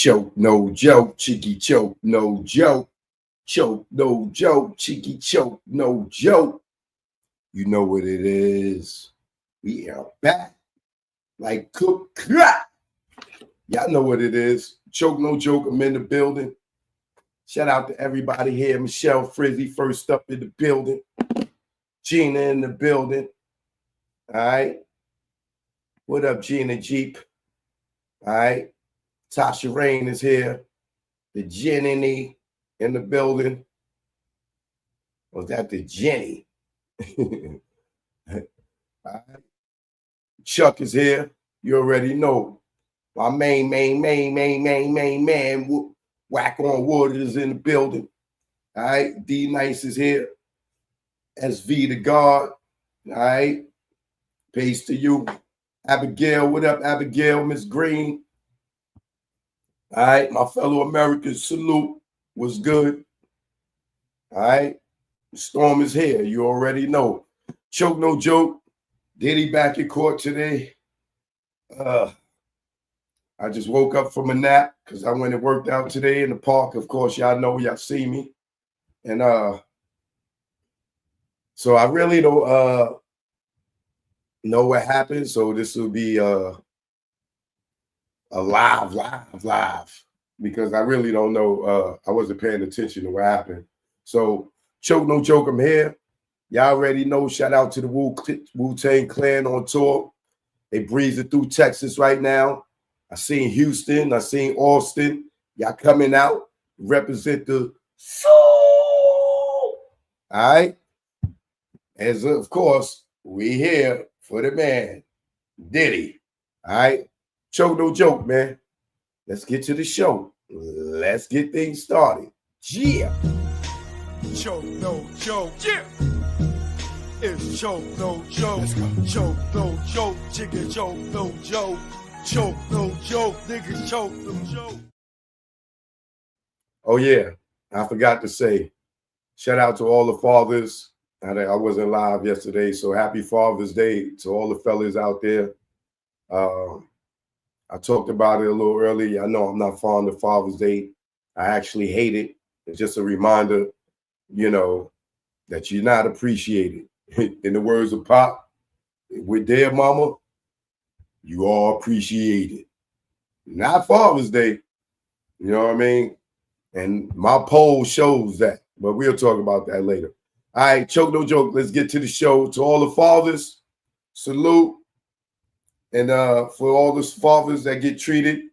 Choke, no joke, cheeky choke, no joke. Choke, no joke, cheeky choke, no joke. You know what it is. We are back like cook crack. Y'all know what it is. Choke, no joke, I'm in the building. Shout out to everybody here. Michelle Frizzy, first up in the building. Gina in the building. All right. What up, Gina Jeep? All right. Tasha Rain is here. The Jenny in the building. Was that the Jenny? All right. Chuck is here. You already know. My main man, Whack on Wood is in the building. All right. D Nice is here. SV the God. All right. Peace to you. Abigail, what up, Abigail? Miss Green. All right. My fellow Americans, salute. Was good. All right. Storm is here. You already know. Choke, no joke. Diddy back in court today. I just woke up from a nap because I went and worked out today in the park. Of course, y'all know, y'all see me. And so I really don't know what happened. So this will be a live, because I really don't know. I wasn't paying attention to what happened. So choke, no joke, I'm here. Y'all already know. Shout out to the Wu-Tang Clan on tour. They breezing through Texas right now. I seen Houston. I seen Austin. Y'all coming out. Represent the soul. All right. As of course, we here for the man, Diddy. All right. Choke, no joke, man. Let's get to the show. Let's get things started. Yeah. Choke, no joke. Yeah. It's choke, no joke. Choke, no joke. Chicken choke, no joke. Choke, no joke. Niggas choke, no joke. Oh, yeah. I forgot to say, shout out to all the fathers. I wasn't live yesterday, so happy Father's Day to all the fellas out there. I talked about it a little earlier. I know I'm not fond of Father's Day. I actually hate it. It's just a reminder, you know, that you're not appreciated. In the words of Pop, with dear mama, you are appreciated. Not Father's Day. You know what I mean? And my poll shows that, but we'll talk about that later. All right, choke, no joke. Let's get to the show. To all the fathers, salute. And for all the fathers that get treated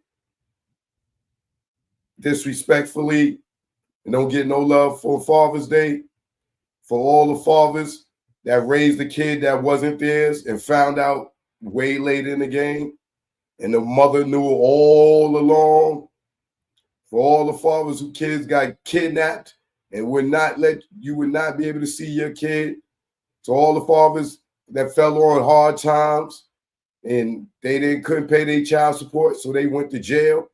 disrespectfully and don't get no love for Father's Day, for all the fathers that raised a kid that wasn't theirs and found out way late in the game, and the mother knew all along, for all the fathers whose kids got kidnapped and would not be able to see your kid, to all the fathers that fell on hard times and they couldn't pay their child support, so they went to jail.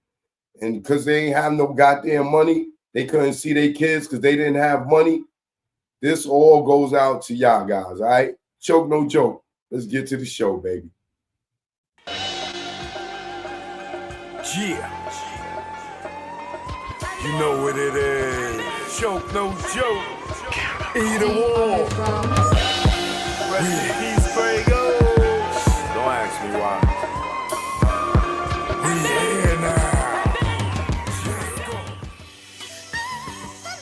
And because they ain't have no goddamn money, they couldn't see their kids because they didn't have money. This all goes out to y'all guys, all right? Choke, no joke. Let's get to the show, baby. Yeah. You know what it is. Choke, no joke. Either one. Rest in peace, Rico. Don't ask me why. We here now.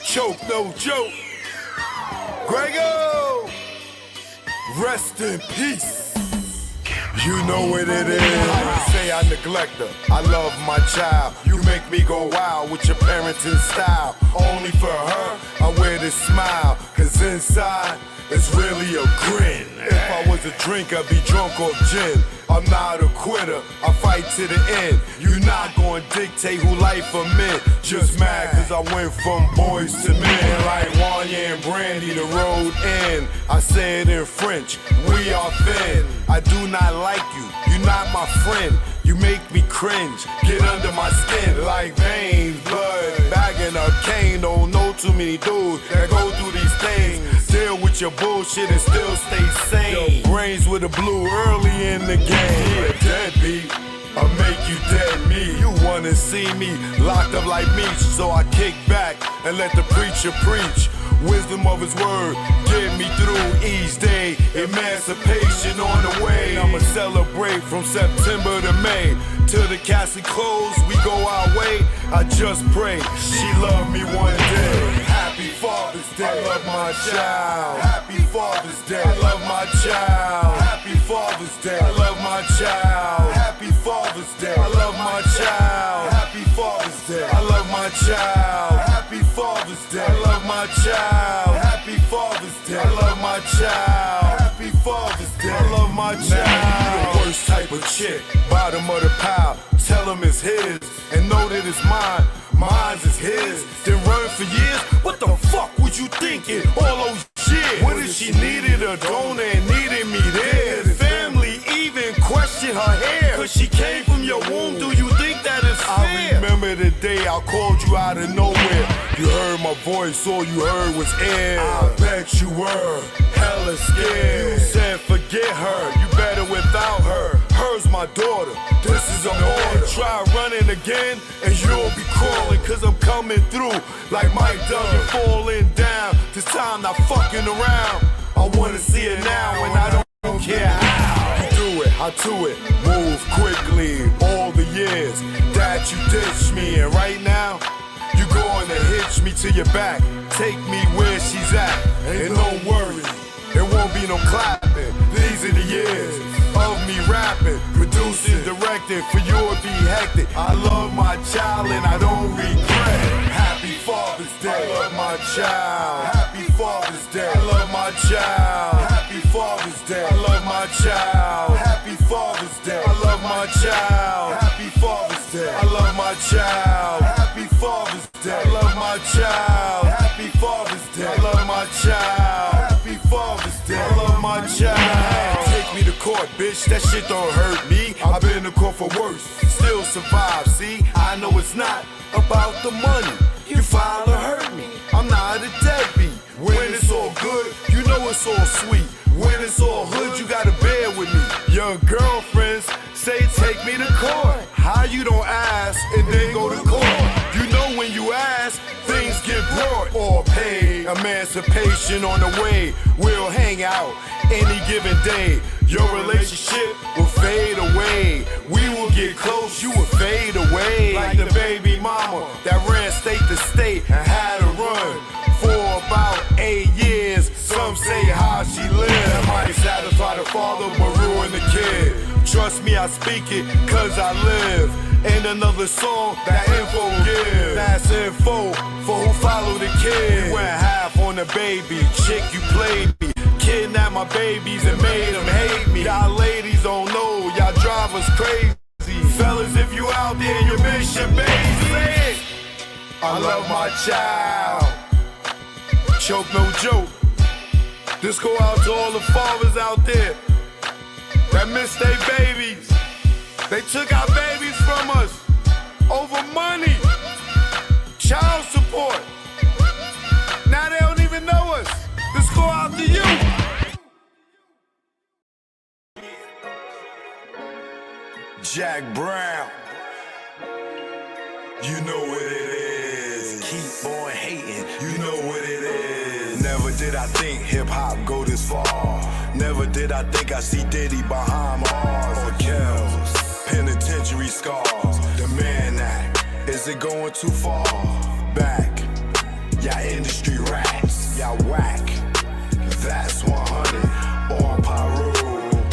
Choke, no joke. Grego, rest in peace. You know what it is. I say I neglect her. I love my child. You make me go wild with your parenting style. Only for her, I wear this smile. Cause inside, it's really a grin. If I was a drink, I'd be drunk off gin. I'm not a quitter, I fight to the end. You're not gonna dictate who life I'm in. Just mad cause I went from boys to men. Like Wanya and Brandy, the road end. I say it in French, we are thin. I do not like you, you're not my friend. You make me cringe, get under my skin like veins, blood, bagging a cane. Don't know too many dudes that go through these things. Deal with your bullshit and still stay sane. Your brains with a blue early in the game. Deadbeat, I make you dead me. You one wanna see me locked up like Meech, so I kick back and let the preacher preach. Wisdom of his word, get me through each day. Emancipation on the way. I'ma celebrate from September to May. Till the castle close, we go our way. I just pray she love me one day. Happy Father's Day. I love my child. Happy Father's Day. I love my child. Happy Father's Day. I love my child. Happy Father's Day. I love my child. Happy Father's Day. I love my child. Happy Father's Day. I love my child. Happy Father's Day. I love my child. Happy Father's Day. I love my child. The worst type of chick, bottom of the pile. Tell him it's his and know that it's mine. Mine's is his. Then run for years. What the fuck was you thinking? All those shit. What if she needed a donor and needed me there? Family even question her hair. Cause she came from your womb. Do you think that is fair? I remember the day I called you out of nowhere. You heard my voice, all you heard was air. I bet you were hella scared. You said forget her, you better without her. Her's my daughter, this is an order. Try running again and you'll be crawling. Cause I'm coming through like Mike Duggan falling down. This time not fucking around. I wanna see it now and I don't care how. You do it, I do it, move quickly. All the years that you ditched me, and right now you going to hitch me to your back. Take me where she's at, and don't worry, there won't be no clapping. These are the years of me rapping, producing, directing. For you it'd be hectic. I love my child and I don't regret. Happy Father's Day. I love my child. Happy Father's Day. I love my child. Happy Father's Day. I love my child. Happy Father's Day. I love my child. Happy Father's Day. I love my child. Happy Father's Day. I love my child. Happy Father's Day. I love my child. Happy Father's Day. I love my child. Take me to court, bitch. That shit don't hurt me. I've been to court for worse. Still survive. See, I know it's not about the money. You file or hurt me. I'm not a deadbeat. When it's all good, you know it's all sweet. When it's all hood, you gotta bear with me. Your girlfriends say take me to court. How you don't ask and then go to court? You know when you ask, things get brought or paid. Emancipation on the way. We'll hang out any given day. Your relationship will fade away. We will get close, you will fade away. Like the baby mama that ran state to state and had to run for about 8 years. Some say how she lived might satisfy the father but ruin the kid. Trust me, I speak it cause I live. And another song that info give. That's info for who follow the kid. You went half on the baby, chick you played me. Kidnapped my babies and made them hate me. Y'all ladies don't know, y'all drive us crazy. Fellas, if you out there, you miss your baby. I love my child. Choke no joke. This go out to all the fathers out there that miss their babies. They took our babies from us over money, child support. Now they don't even know us. This go out to you. Jack Brown, you know what it is. Keep on hating, you know what it is. Never did I think hip-hop go this far. Never did I think I see Diddy behind Mars or Kells. Penitentiary scars, the man act. Is it going too far? Back, y'all industry rats, y'all whack. That's 100 on Pyro.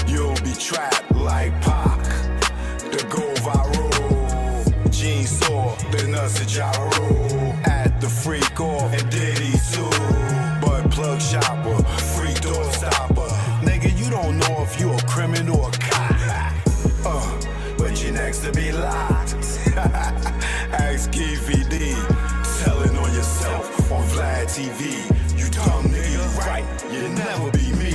You'll be trapped like Pac. The go viral. Gene saw the nuts of Juror at the freak off and Diddy too. But plug shopper, free door stopper. Nigga, you don't know if you a criminal or a cop. But you next to be locked. Ask Keefy D. Telling on yourself on Vlad TV. You dumb nigga, right? You never be me.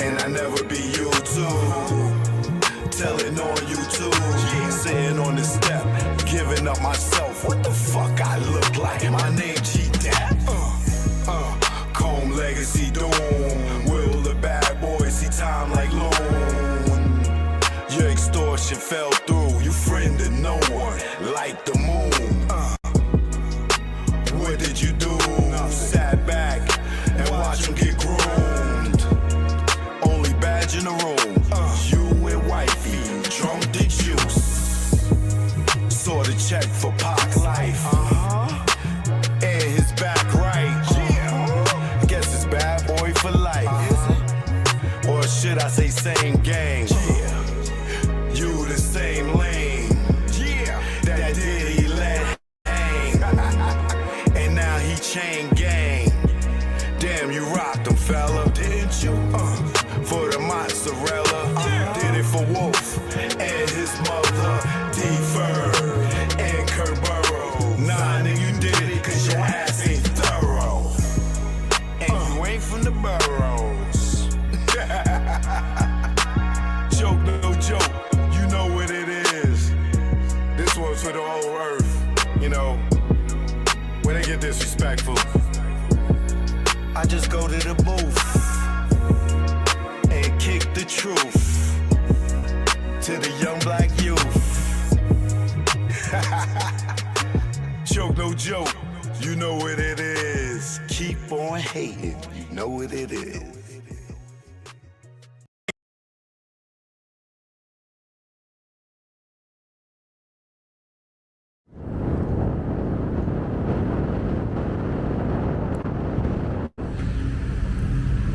And I never be you too. Telling on YouTube, yeah, sitting on the step, giving up myself. What the fuck I look like? My name G-Dap. Comb legacy doom. Will the bad boy see time like loan? Your extortion fell through. You friend to no like the moon. What did you do? Sat back and watched him get groomed. Only badge in the room. You and wifey, drunk the juice. Saw the check for Pac life. And his back right. Guess it's bad boy for life. Or should I say same gang? You the same lane. That Diddy let hang. And now he chain gang. Damn, you rocked him, fella. Didn't you? For the mozzarella. Did it for Wolf and his mother. D-Fur and Kurt Burrow. Nah, nigga, you did it cause your ass ain't thorough. And you ain't from the boroughs. Joke, no joke. You know what it is. This one's for the whole earth. You know, when they get disrespectful, I just go to the booth and kick the truth to the young black youth. Joke, no joke. You know what it is. Keep on hating. You know what it is.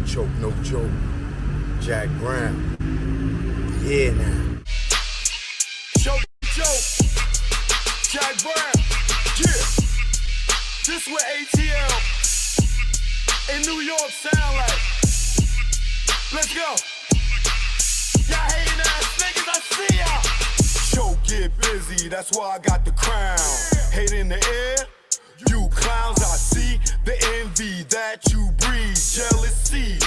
Choke, no joke. Jack Brown. Yeah, now. Choke, joke. Jack Brown. Yeah. This what ATL in New York sound like. Let's go. Y'all hating ass niggas, I see y'all. Choke, get busy, that's why I got the crown. Hate in the air. You clowns, I see the envy that you breathe, jealousy.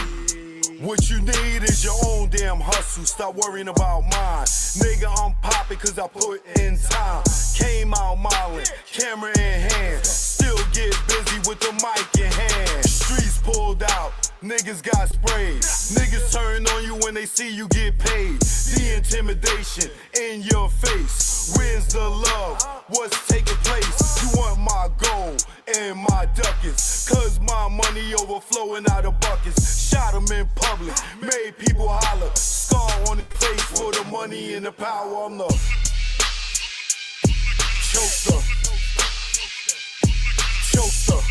What you need is your own damn hustle. Stop worrying about mine. Nigga, I'm popping cause I put in time. Came out modeling, camera in hand. Still get busy with the mic in hand. Streets pulled out, niggas got sprayed. Niggas turn on you when they see you get paid. The intimidation in your face. Where's the love? What's taking place? You want my gold and my ducats, cause my money overflowing out of buckets. Shot them in public, made people holler. Scar on the face for the money and the power. I'm the choker. Choker.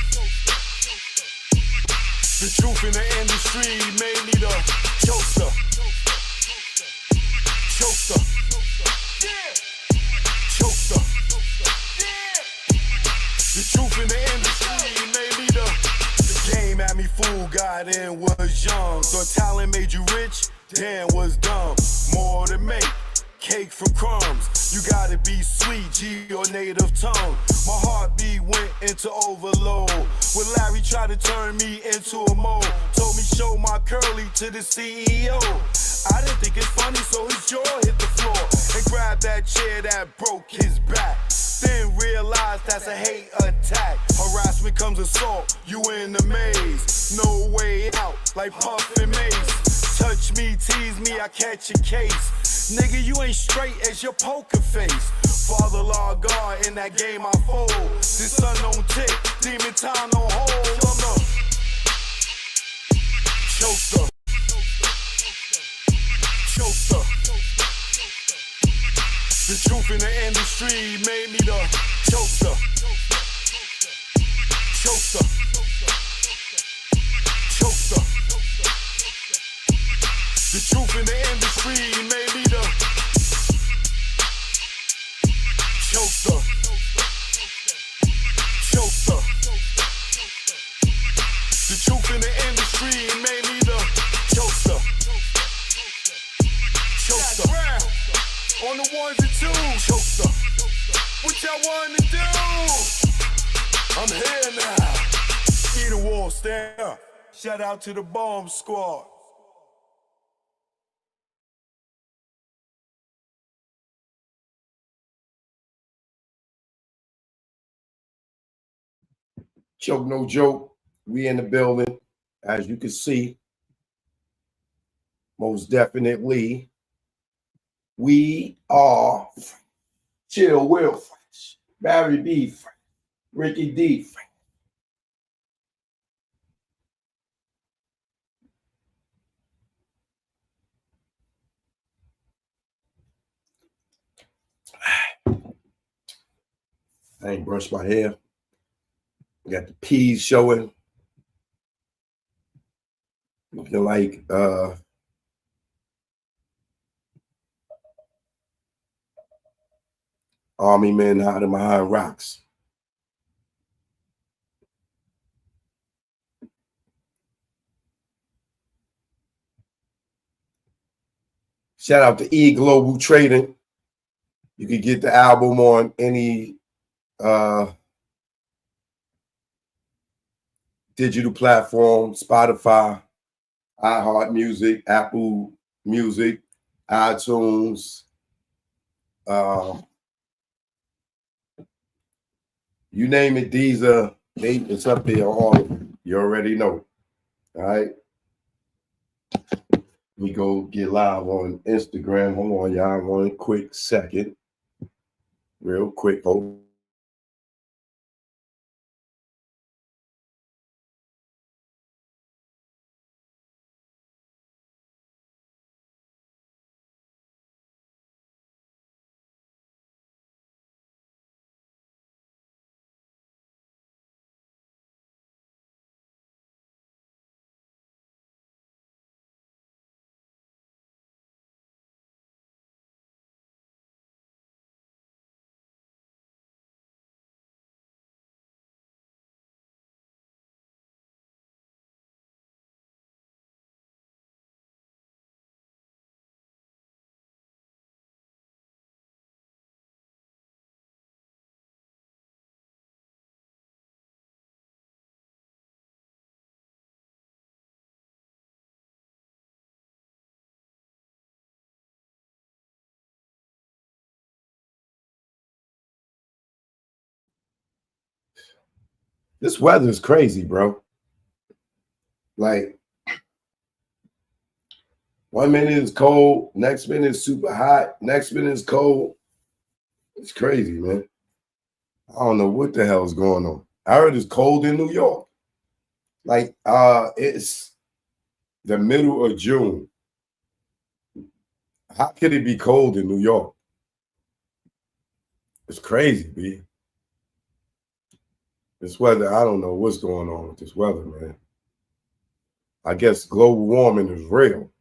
The truth in the industry made me the choker. Choker. Choker. The truth in the industry made me the game had me fooled, got in, was young. Thought talent made you rich, damn was dumb. More to make, cake from crumbs. You gotta be sweet, G your native tongue. My heartbeat went into overload when Larry tried to turn me into a mole. Told me show my curly to the CEO. I didn't think it's funny, so his jaw hit the floor and grabbed that chair that broke his back. Then realized that's a hate attack. Harassment comes assault, you in the maze. No way out, like Puff and Mace. Touch me, tease me, I catch a case. Nigga, you ain't straight as your poker face. Father law God, in that game I fold. This sun don't tick, demon time don't hold. I'm the choker. Choker. The truth in the industry made me the choker. Choker. Choker. The truth in the industry made me the choker. Choker. The truth in the industry made me the choker. Choker. On the ones and twos. Choker. What y'all want to do? I'm here now. Eat a wall, stand up. Shout out to the bomb squad. Choke, no joke. We in the building, as you can see. Most definitely, we are Chill Will Fresh. Barry B, Ricky D. I ain't brushed my hair. Got the peas showing. Looking like army men hiding behind rocks. Shout out to E Global Trading. You can get the album on any digital platform, Spotify, iHeart Music, Apple Music, iTunes. You name it, it's up there on all of them. You already know. All right. We go get live on Instagram. Hold on, y'all. 1 quick second. Real quick. Hold. This weather is crazy, bro. Like, 1 minute is cold, next minute is super hot, next minute is cold. It's crazy, man. I don't know what the hell is going on. I heard it's cold in New York. Like, it's the middle of June. How could it be cold in New York? It's crazy, B. This weather, I don't know what's going on with this weather, man. I guess global warming is real.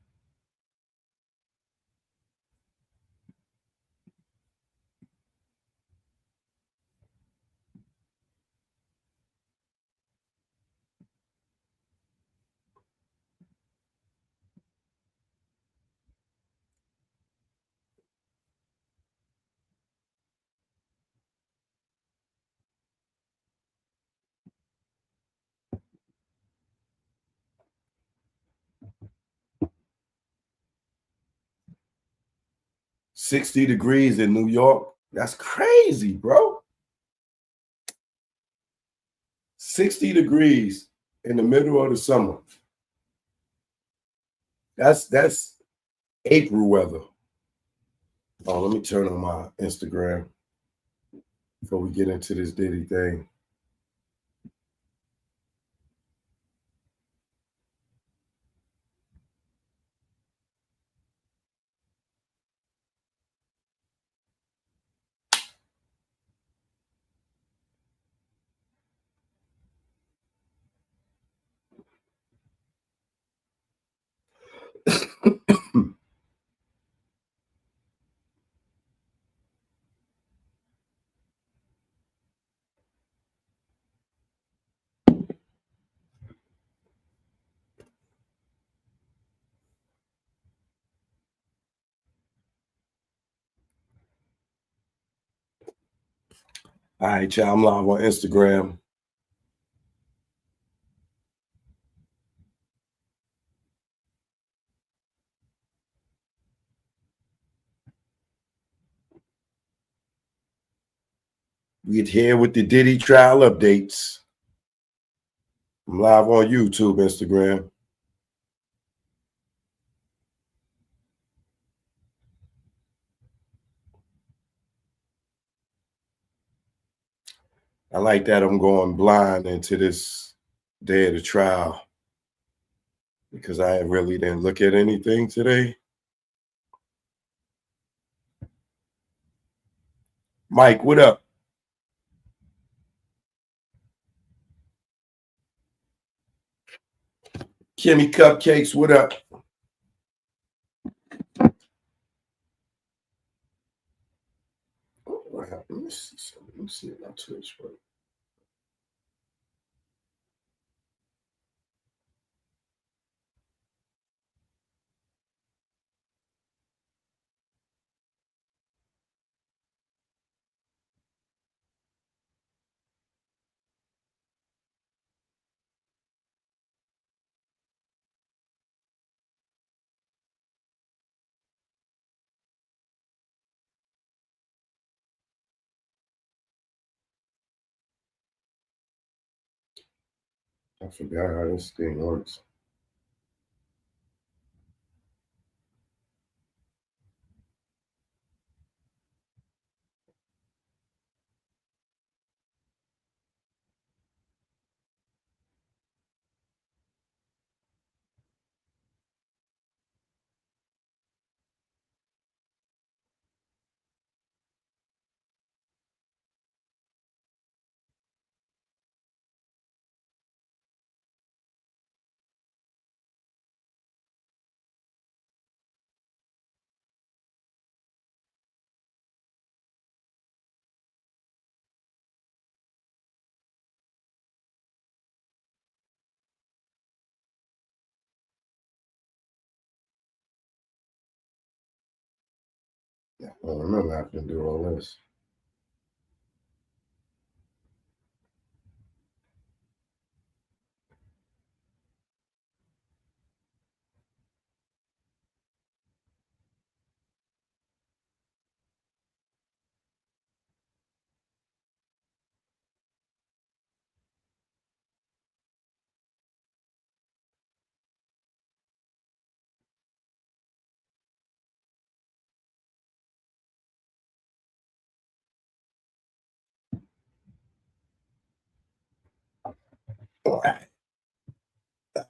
$60 degrees in New York. That's crazy, bro. 60 degrees in the middle of the summer. That's April weather. Oh, let me turn on my Instagram before we get into this Diddy thing. All right, y'all. I'm live on Instagram. We're here with the Diddy trial updates. I'm live on YouTube, Instagram. I like that I'm going blind into this day of the trial because I really didn't look at anything today. Mike, what up? Kimmy Cupcakes, what up? What happened? Let me see my Twitch. I forgot how this thing works. I don't remember having to do all this.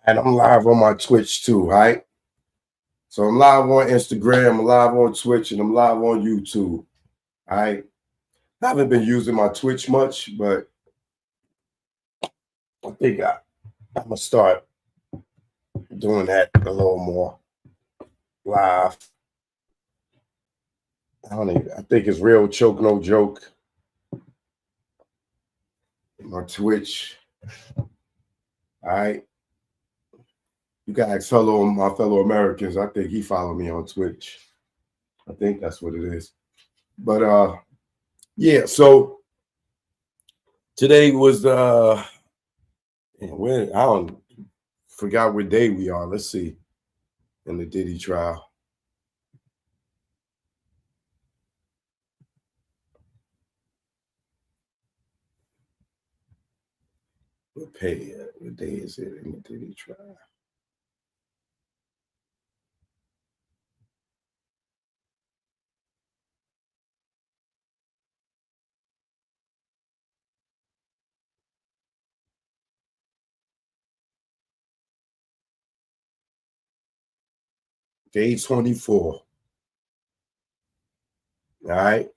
And I'm live on my Twitch too, right? So I'm live on Instagram, I'm live on Twitch, and I'm live on YouTube. All right. I haven't been using my Twitch much, but I think I'm gonna start doing that a little more live. I think it's real choke, no joke. My Twitch. All right. You guys, my fellow Americans, I think he followed me on Twitch. I think that's what it is. But yeah, so today was when I don't forgot what day we are. Let's see. In the Diddy trial. What pay? What day is it in the Diddy trial? Day 24. All right.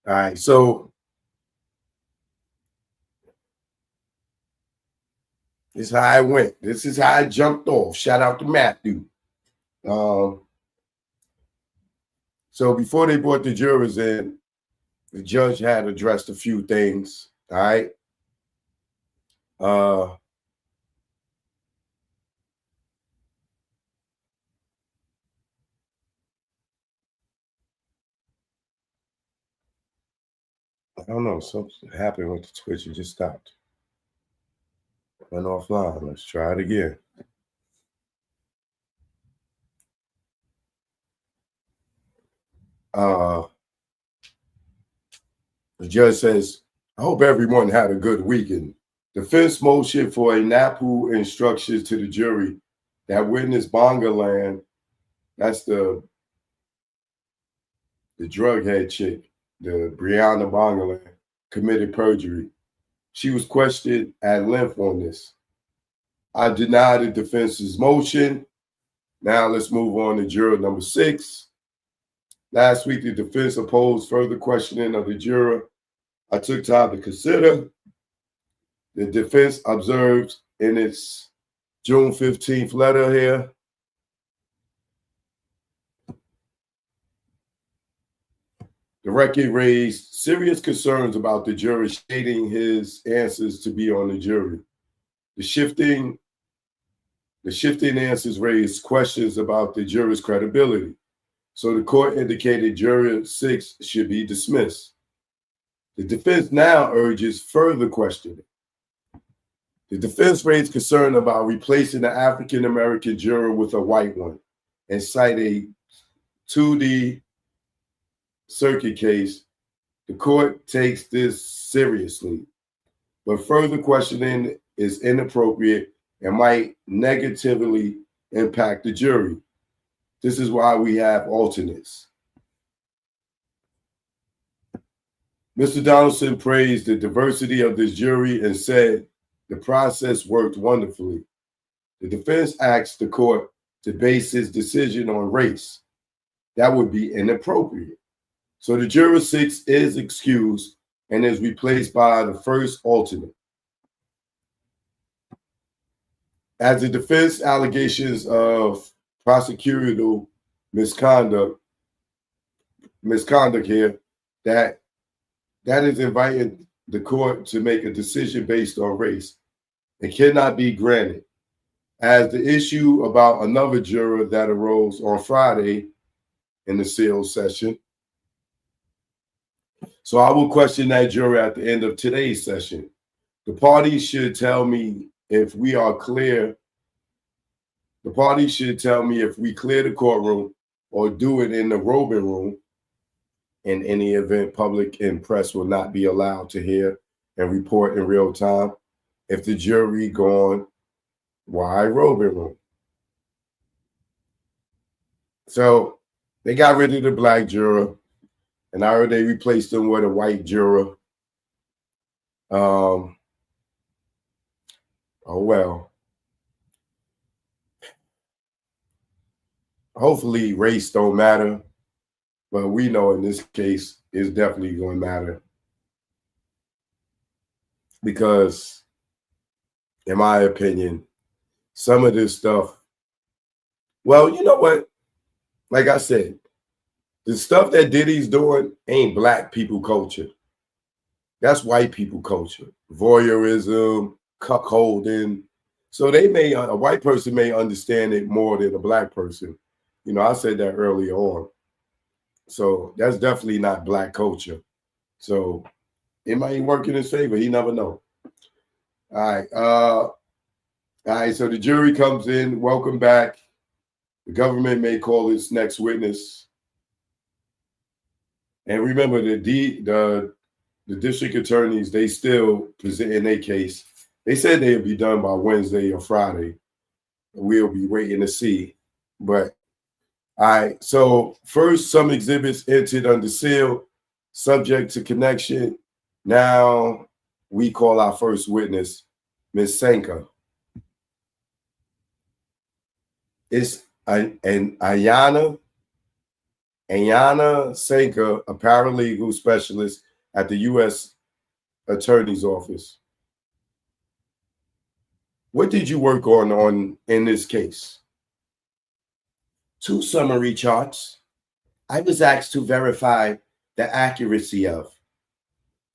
All right. So this is how I went. This is how I jumped off. Shout out to Matthew. So before they brought the jurors in, the judge had addressed a few things. All right. I don't know. Something happened with the Twitch. It just stopped. Went offline. Let's try it again. The judge says I hope everyone had a good weekend. Defense motion for a NAPU instructions to the jury that witness Bongaland, that's the drug head chick, the Brianna Bongaland, committed perjury. She was questioned at length on this. I deny the defense's motion. Now let's move on to juror number 6. Last week, the defense opposed further questioning of the juror. I took time to consider. The defense observed in its June 15th letter here, the record raised serious concerns about the juror shading his answers to be on the jury. The shifting answers raised questions about the juror's credibility. So the court indicated juror 6 should be dismissed. The defense now urges further questioning. The defense raised concern about replacing the African-American juror with a white one and cite a 2D circuit case. The court takes this seriously, but further questioning is inappropriate and might negatively impact the jury. This is why we have alternates. Mr. Donaldson praised the diversity of this jury and said the process worked wonderfully. The defense asked the court to base his decision on race. That would be inappropriate. So the juror 6 is excused and is replaced by the first alternate. As the defense allegations of prosecutorial misconduct here, that is inviting the court to make a decision based on race. It cannot be granted. As the issue about another juror that arose on Friday in the sealed session. So I will question that juror at the end of today's session. The parties should tell me if we are clear. The parties should tell me if we clear the courtroom or do it in the robing room. In any event, public and press will not be allowed to hear and report in real time. If the jury gone, why robing room? So they got rid of the black juror, and I heard they replaced him with a white juror. Oh well. Hopefully race don't matter, but we know in this case it's definitely going to matter. Because, in my opinion, some of this stuff, well, you know what? Like I said, the stuff that Diddy's doing ain't black people culture. That's white people culture. Voyeurism, cuckolding. So a white person may understand it more than a black person. You know, I said that earlier on. So that's definitely not black culture. So it might work in his favor. You never know. All right. So the jury comes in. Welcome back. The government may call its next witness. And remember, the district attorneys, they still present in their case. They said they'll be done by Wednesday or Friday. We'll be waiting to see. But all right. So first, some exhibits entered under seal, subject to connection. Now we call our first witness, Ms. Sanka. It's Ayana Sanka, a paralegal specialist at the U.S. Attorney's Office. What did you work on in this case? 2 summary charts. I was asked to verify the accuracy of.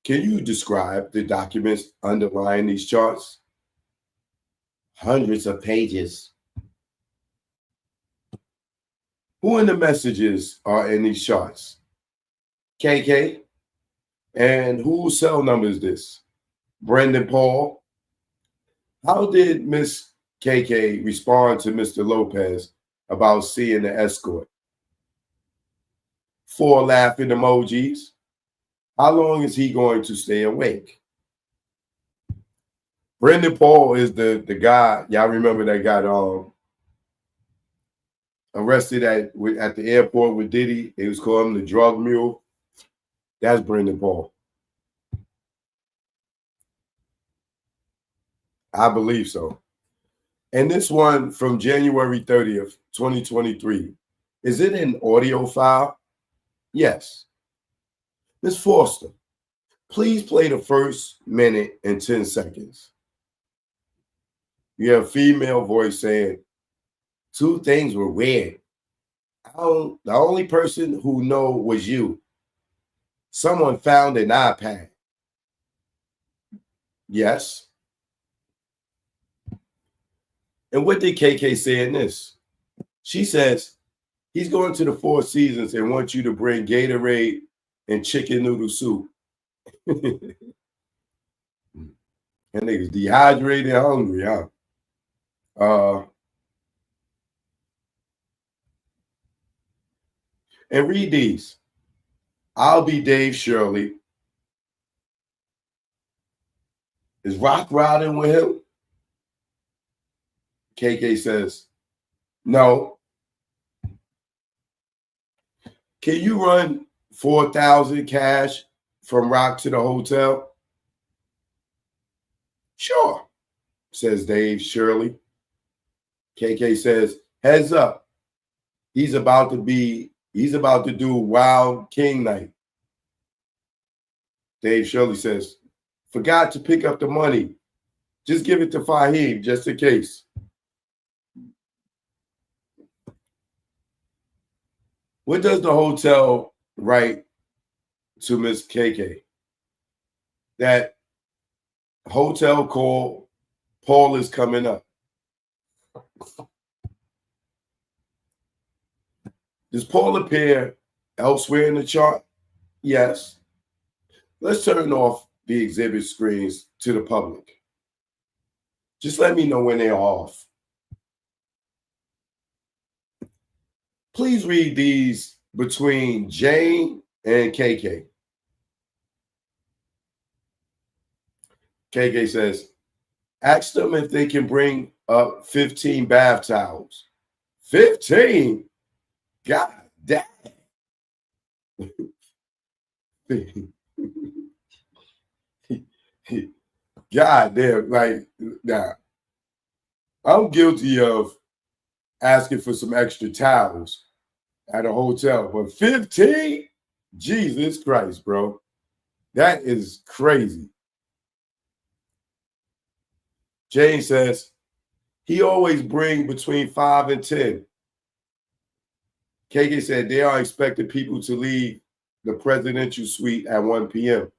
Can you describe the documents underlying these charts? Hundreds of pages. Who in the messages are in these charts? KK. And whose cell number is this? Brendan Paul. How did Miss KK respond to Mr. Lopez about seeing the escort? 4 laughing emojis. How long is he going to stay awake? Brendan Paul is the guy, y'all remember, that got arrested at the airport with Diddy. They was calling him the drug mule. That's Brendan Paul. I believe so. And this one from January 30th, 2023. Is it an audio file? Yes. Miss Foster, please play the first minute and 10 seconds. You have a female voice saying, two things were weird. The only person who know was you. Someone found an iPad. Yes. And what did KK say in this? She says, he's going to the Four Seasons and wants you to bring Gatorade and chicken noodle soup. And niggas dehydrated and hungry, huh? And read these. I'll be Dave Shirley. Is Rock riding with him? KK says, no. Can you run 4,000 cash from Rock to the hotel? Sure, says Dave Shirley. KK says, heads up. He's about to do Wild King Night. Dave Shirley says, forgot to pick up the money. Just give it to Fahim, just in case. What does the hotel write to Miss KK? That hotel call, Paul is coming up. Does Paul appear elsewhere in the chart? Yes. Let's turn off the exhibit screens to the public. Just let me know when they're off. Please read these between Jane and KK. KK says, ask them if they can bring up 15 bath towels. 15? God damn. God damn, like, nah. I'm guilty of asking for some extra towels at a hotel, but 15? Jesus Christ, bro. That is crazy. Jane says, he always bring between 5 and 10. KK said they are expecting people to leave the presidential suite at 1 p.m.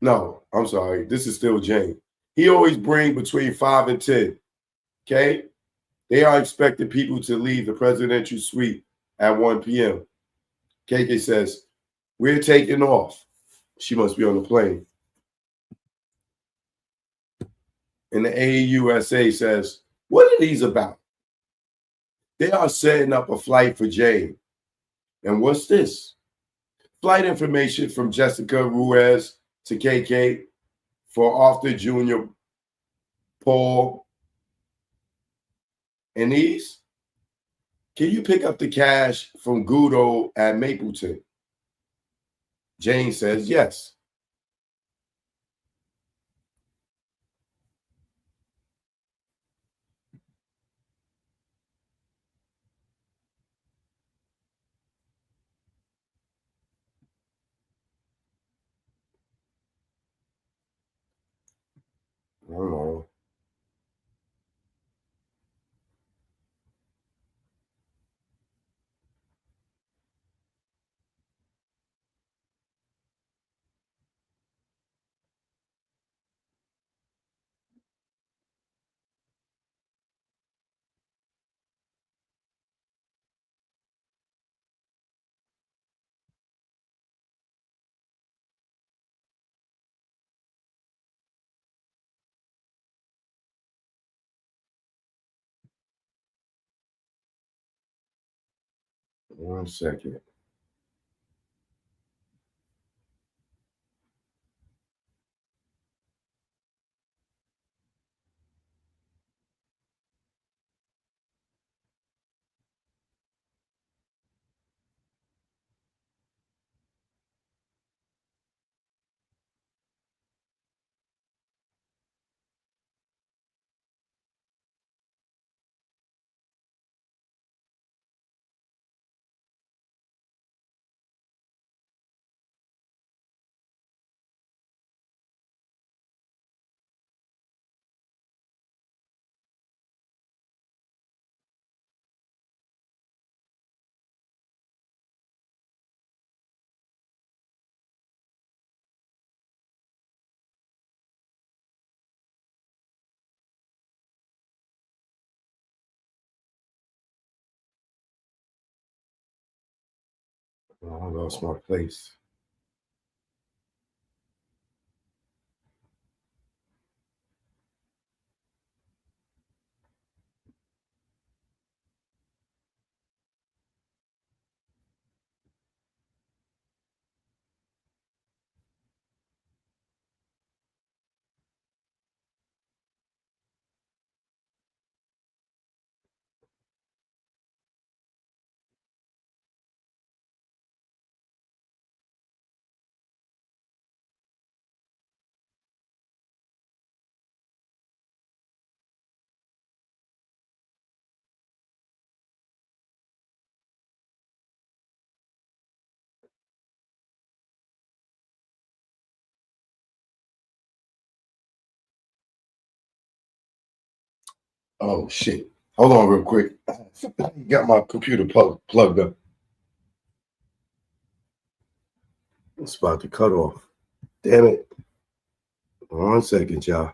No, I'm sorry. This is still Jane. He always bring between 5 and 10. Okay? They are expecting people to leave the presidential suite at 1 p.m. KK says, we're taking off. She must be on the plane. And the AUSA says, what are these about? They are setting up a flight for Jane. And what's this? Flight information from Jessica Ruiz to KK for Arthur Jr., Paul, and these. Can you pick up the cash from Gudo at Mapleton? Jane says yes. I don't know. 1 second. Oh, I lost my place. Oh shit. Hold on real quick. Got my computer plugged up. It's about to cut off. Damn it. 1 second, y'all.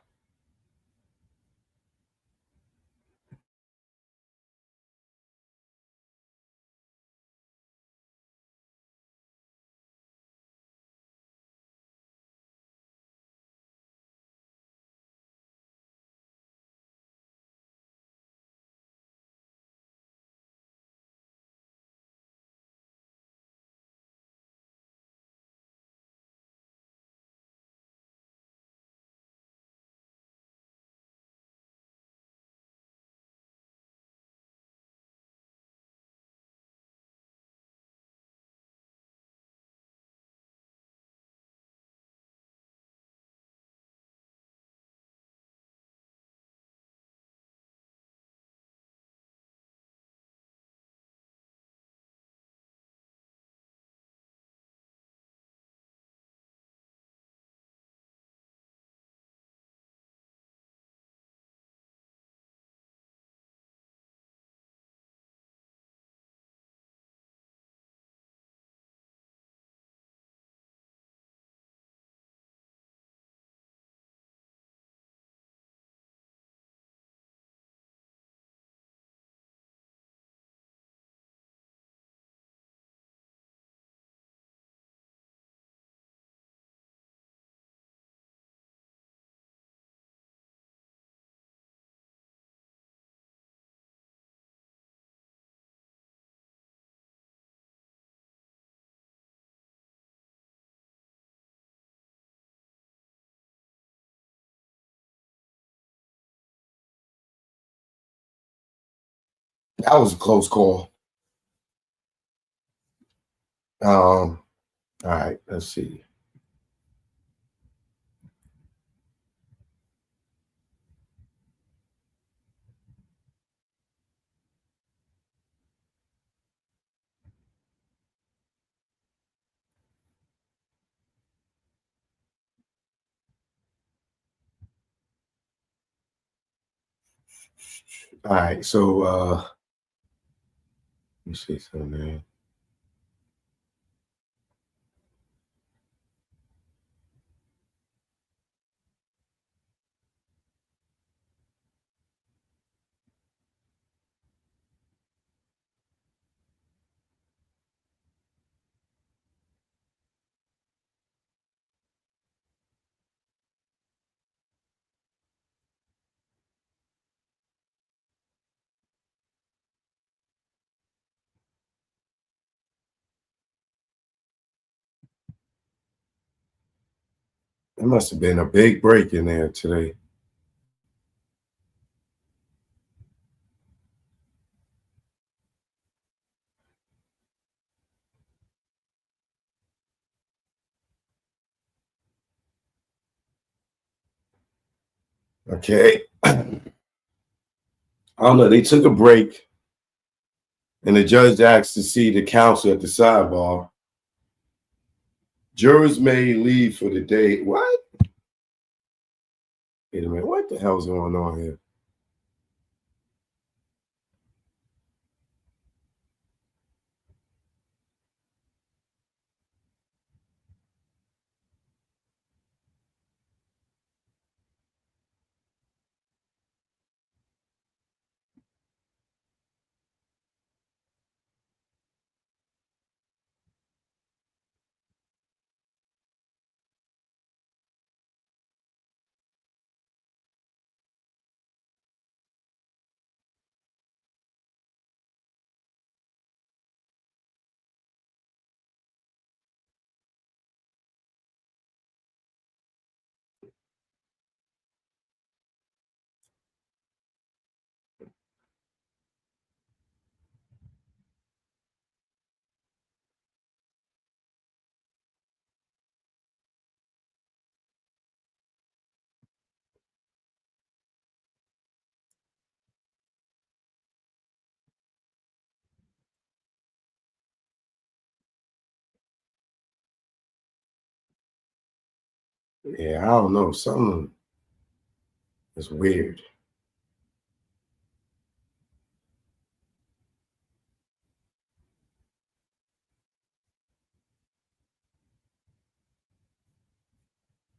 That was a close call. All right, let's see. All right, so let me see something. There must have been a big break in there today. Okay. I don't know. They took a break, and the judge asked to see the counsel at the sidebar. Jurors may leave for the day. What? Wait a minute. What the hell's going on here? Yeah, I don't know. Something is weird.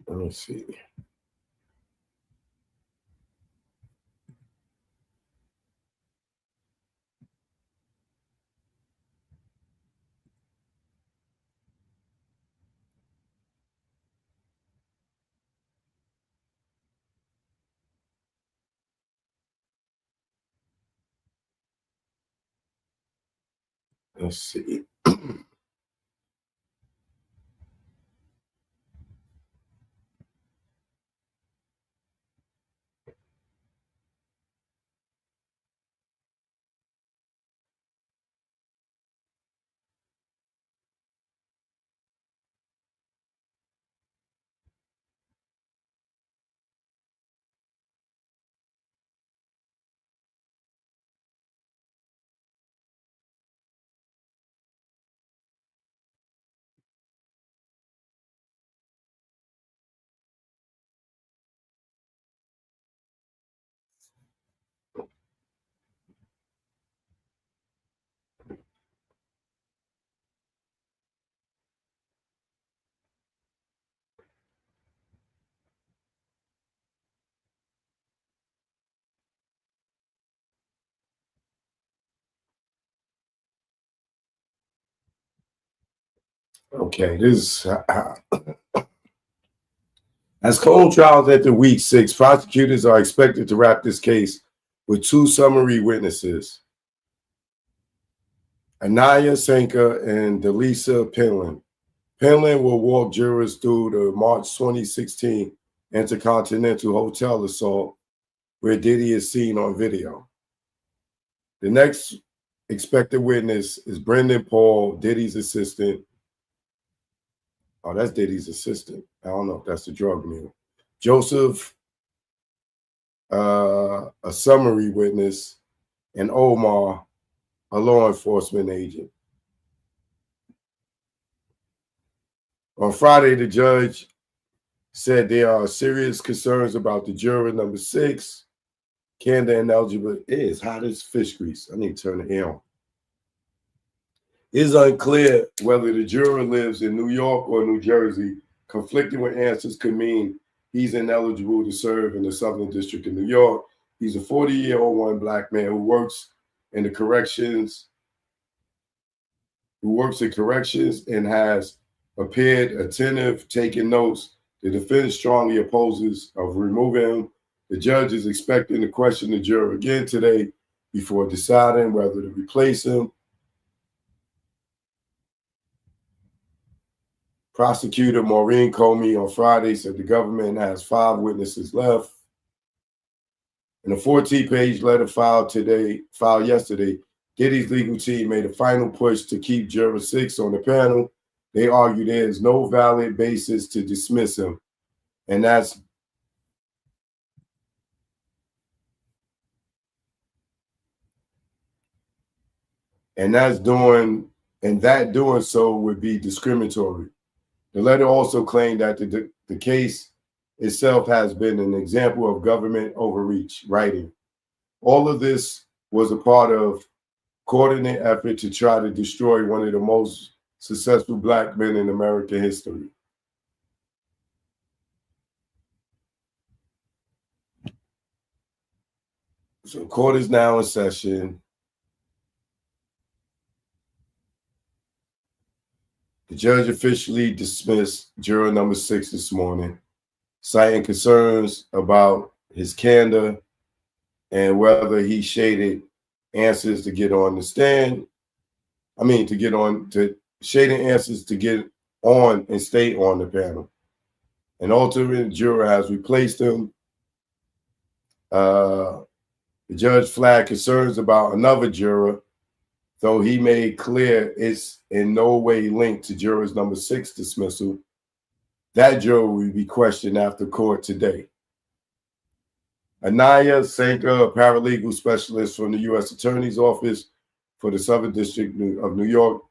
Let me see. Let's see. Okay, this as cold trials enter week 6, prosecutors are expected to wrap this case with 2 summary witnesses, Anaya Senka and Delisa Penland. Penland will walk jurors through the March 2016 Intercontinental Hotel assault where Diddy is seen on video. The next expected witness is Brendan Paul, Diddy's assistant. Oh, that's Diddy's assistant. I don't know if that's the drug mule. Joseph, a summary witness, and Omar, a law enforcement agent. On Friday, the judge said there are serious concerns about the juror number 6, candor ineligible. It is hot as fish grease. I need to turn the air on. It is unclear whether the juror lives in New York or New Jersey. Conflicting with answers could mean he's ineligible to serve in the Southern District of New York. He's a 40-year-old one black man who works in corrections and has appeared attentive, taking notes. The defense strongly opposes of removing him. The judge is expecting to question the juror again today before deciding whether to replace him. Prosecutor Maureen Comey on Friday said the government has 5 witnesses left. In a 14-page letter filed yesterday, Diddy's legal team made a final push to keep Juror 6 on the panel. They argue there is no valid basis to dismiss him, and that's doing so would be discriminatory. The letter also claimed that the case itself has been an example of government overreach, writing, all of this was a part of coordinated effort to try to destroy one of the most successful black men in American history. So court is now in session. The judge officially dismissed juror number 6 this morning, citing concerns about his candor and whether he shaded answers to get on the stand. Shading answers to get on and stay on the panel. An alternate juror has replaced him. The judge flagged concerns about another juror, though he made clear it's in no way linked to juror's number 6 dismissal. That juror will be questioned after court today. Anaya Sanka, a paralegal specialist from the U.S. Attorney's Office for the Southern District of New York,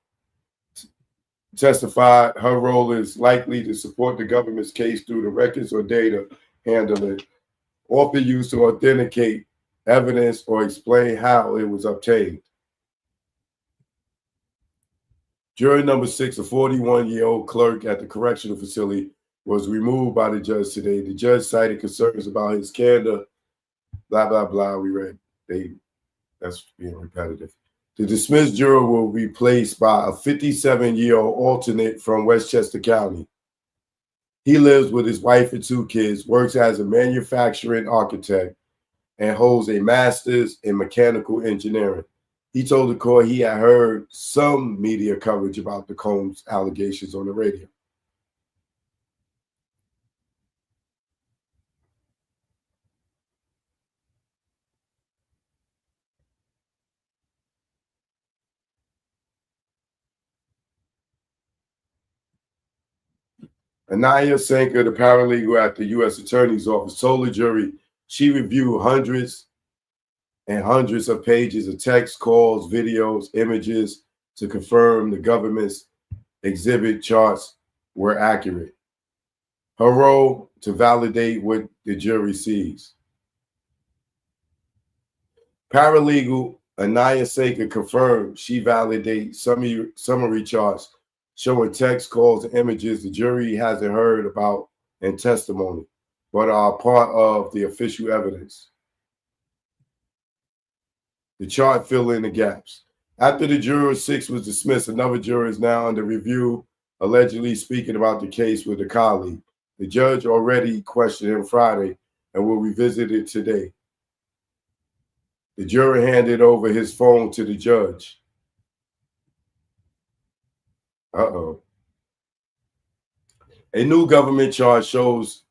testified her role is likely to support the government's case through the records or data handling, often used to authenticate evidence or explain how it was obtained. Juror number 6, a 41-year-old clerk at the correctional facility, was removed by the judge today. The judge cited concerns about his candor, blah, blah, blah. We read. That's being repetitive. The dismissed juror will be replaced by a 57-year-old alternate from Westchester County. He lives with his wife and 2 kids, works as a manufacturing architect, and holds a master's in mechanical engineering. He told the court he had heard some media coverage about the Combs allegations on the radio. Anaya Sanka, the paralegal at the U.S. Attorney's Office, told the jury she reviewed hundreds and hundreds of pages of text, calls, videos, images to confirm the government's exhibit charts were accurate. Her role to validate what the jury sees. Paralegal Anaya Sanka confirmed she validates summary charts showing text, calls, and images the jury hasn't heard about in testimony, but are part of the official evidence. The chart fill in the gaps. After the juror 6 was dismissed, another juror is now under review, allegedly speaking about the case with a colleague. The judge already questioned him Friday and will revisit it today. The juror handed over his phone to the judge. A new government charge shows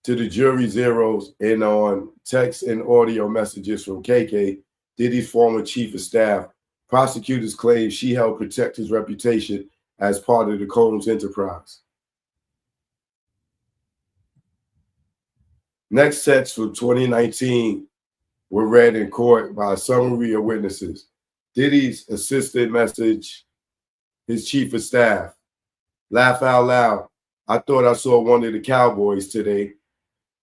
to the jury zeros and on text and audio messages from KK, Diddy's former chief of staff. Prosecutors claim she helped protect his reputation as part of the Combs enterprise. Next sets for 2019 were read in court by a summary of witnesses. Diddy's assistant message his chief of staff. Laugh out loud. I thought I saw one of the Cowboys today.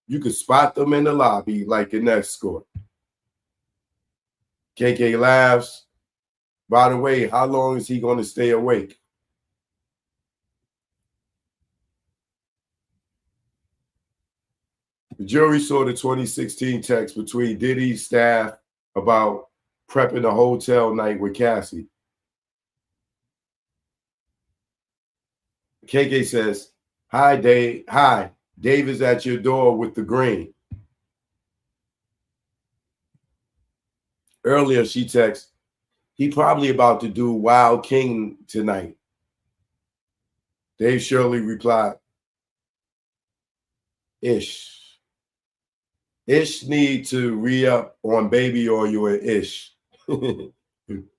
You could spot them in the lobby like an escort. KK laughs. By the way, how long is he going to stay awake? The jury saw the 2016 text between Diddy's staff about prepping a hotel night with Cassie. KK says, Hi, Dave. Hi, Dave is at your door with the green. Earlier, she texts, he probably about to do Wild King tonight. Dave Shirley replied, Ish. Ish need to re-up on baby oil and Ish.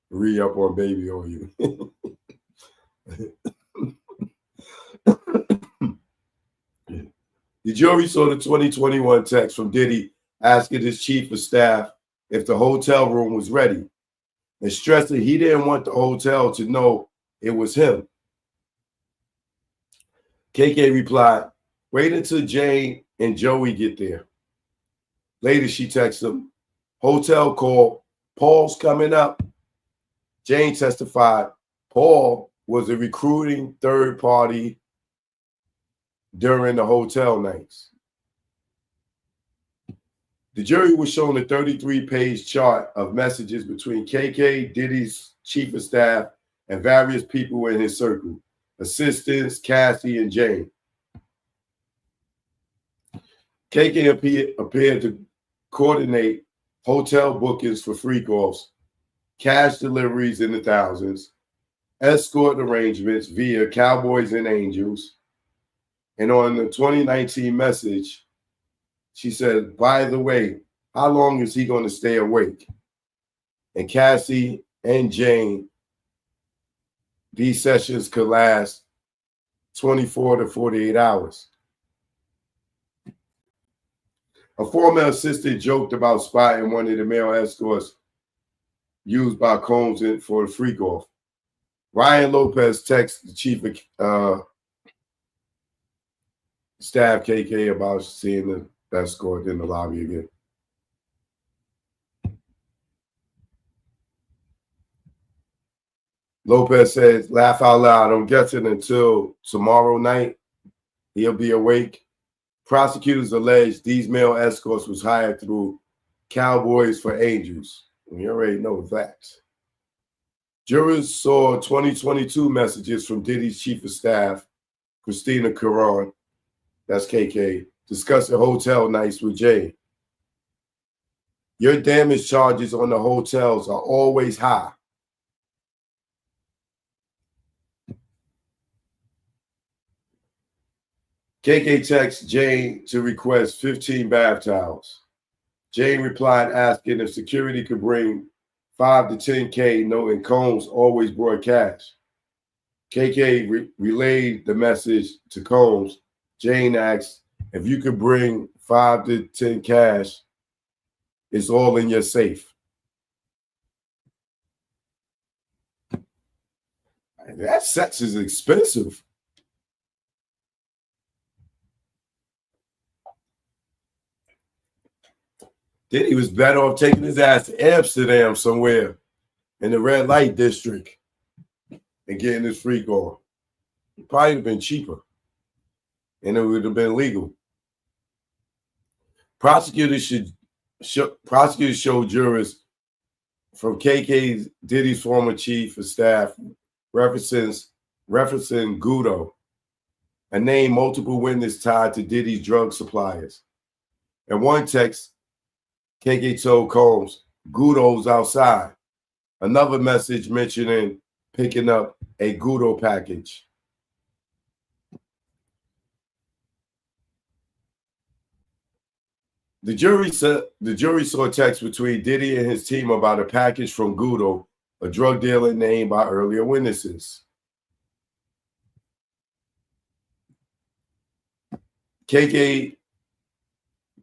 Re-up on baby oil. The jury saw the 2021 text from Diddy asking his chief of staff if the hotel room was ready and stressing he didn't want the hotel to know it was him. KK replied, wait until Jane and Joey get there. Later, she texted him, hotel call, Paul's coming up. Jane testified, Paul was a recruiting third party during the hotel nights. The jury was shown a 33-page chart of messages between KK, Diddy's chief of staff, and various people in his circle, assistants, Cassie, and Jane. KK appeared to coordinate hotel bookings for freak-offs, cash deliveries in the thousands, escort arrangements via Cowboys and Angels. And on the 2019 message, she said, by the way, how long is he going to stay awake? And Cassie and Jane, these sessions could last 24 to 48 hours. A former assistant joked about spotting one of the male escorts used by Combs for the freak-off. Ryan Lopez texted the chief of staff KK about seeing the escort in the lobby again. Lopez says, laugh out loud. I'm guessing until tomorrow night, he'll be awake. Prosecutors allege these male escorts was hired through Cowboys for Angels. We already know that. Jurors saw 2022 messages from Diddy's chief of staff, Christina Caron, that's KK, discussing hotel nights with Jay. Your damage charges on the hotels are always high. KK texts Jane to request 15 bath towels. Jane replied asking if security could bring 5 to 10K, knowing Combs always brought cash. KK relayed the message to Combs. Jane asked if you could bring 5 to 10 cash, it's all in your safe. That sex is expensive. Diddy was better off taking his ass to Amsterdam somewhere in the red light district and getting his freak on. It probably would have been cheaper and it would have been legal. Prosecutors showed jurors from KK's Diddy's former chief of staff referencing Gudo, a name multiple witnesses tied to Diddy's drug suppliers. In one text, KK told Combs, Gudo's outside. Another message mentioning picking up a Gudo package. The jury saw a text between Diddy and his team about a package from Gudo, a drug dealer named by earlier witnesses. KK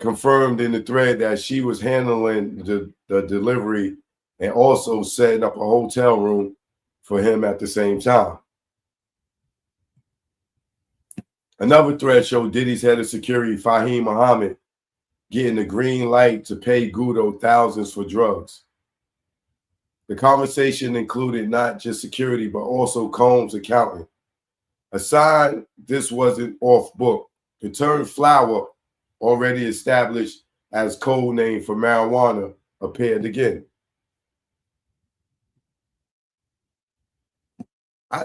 confirmed in the thread that she was handling the delivery and also setting up a hotel room for him at the same time. Another thread showed Diddy's head of security, Fahim Muhammad, getting the green light to pay Gudo thousands for drugs. The conversation included not just security, but also Combs' accountant. A sign this wasn't off book. The term flower, already established as code name for marijuana, appeared again.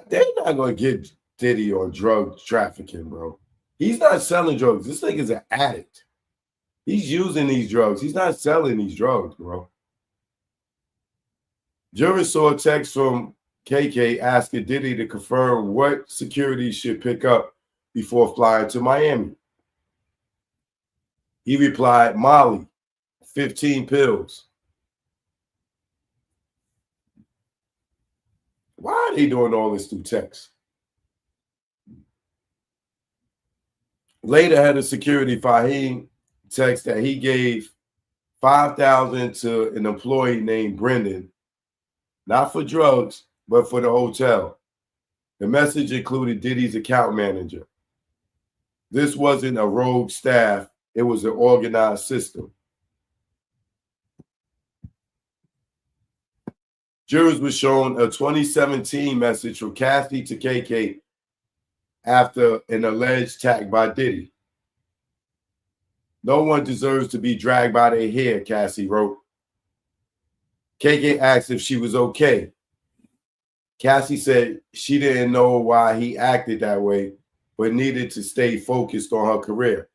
They're not going to get Diddy on drug trafficking, bro. He's not selling drugs. This nigga's an addict. He's using these drugs. He's not selling these drugs, bro. Jurors saw a text from KK asking Diddy to confirm what security should pick up before flying to Miami. He replied, Molly, 15 pills. Why are they doing all this through text? Later, head of security Fahim text that he gave $5,000 to an employee named Brendan, not for drugs, but for the hotel. The message included Diddy's account manager. This wasn't a rogue staff, it was an organized system. Jurors were shown a 2017 message from Cassie to KK after an alleged attack by Diddy. No one deserves to be dragged by their hair, Cassie wrote. KK asked if she was okay. Cassie said she didn't know why he acted that way, but needed to stay focused on her career.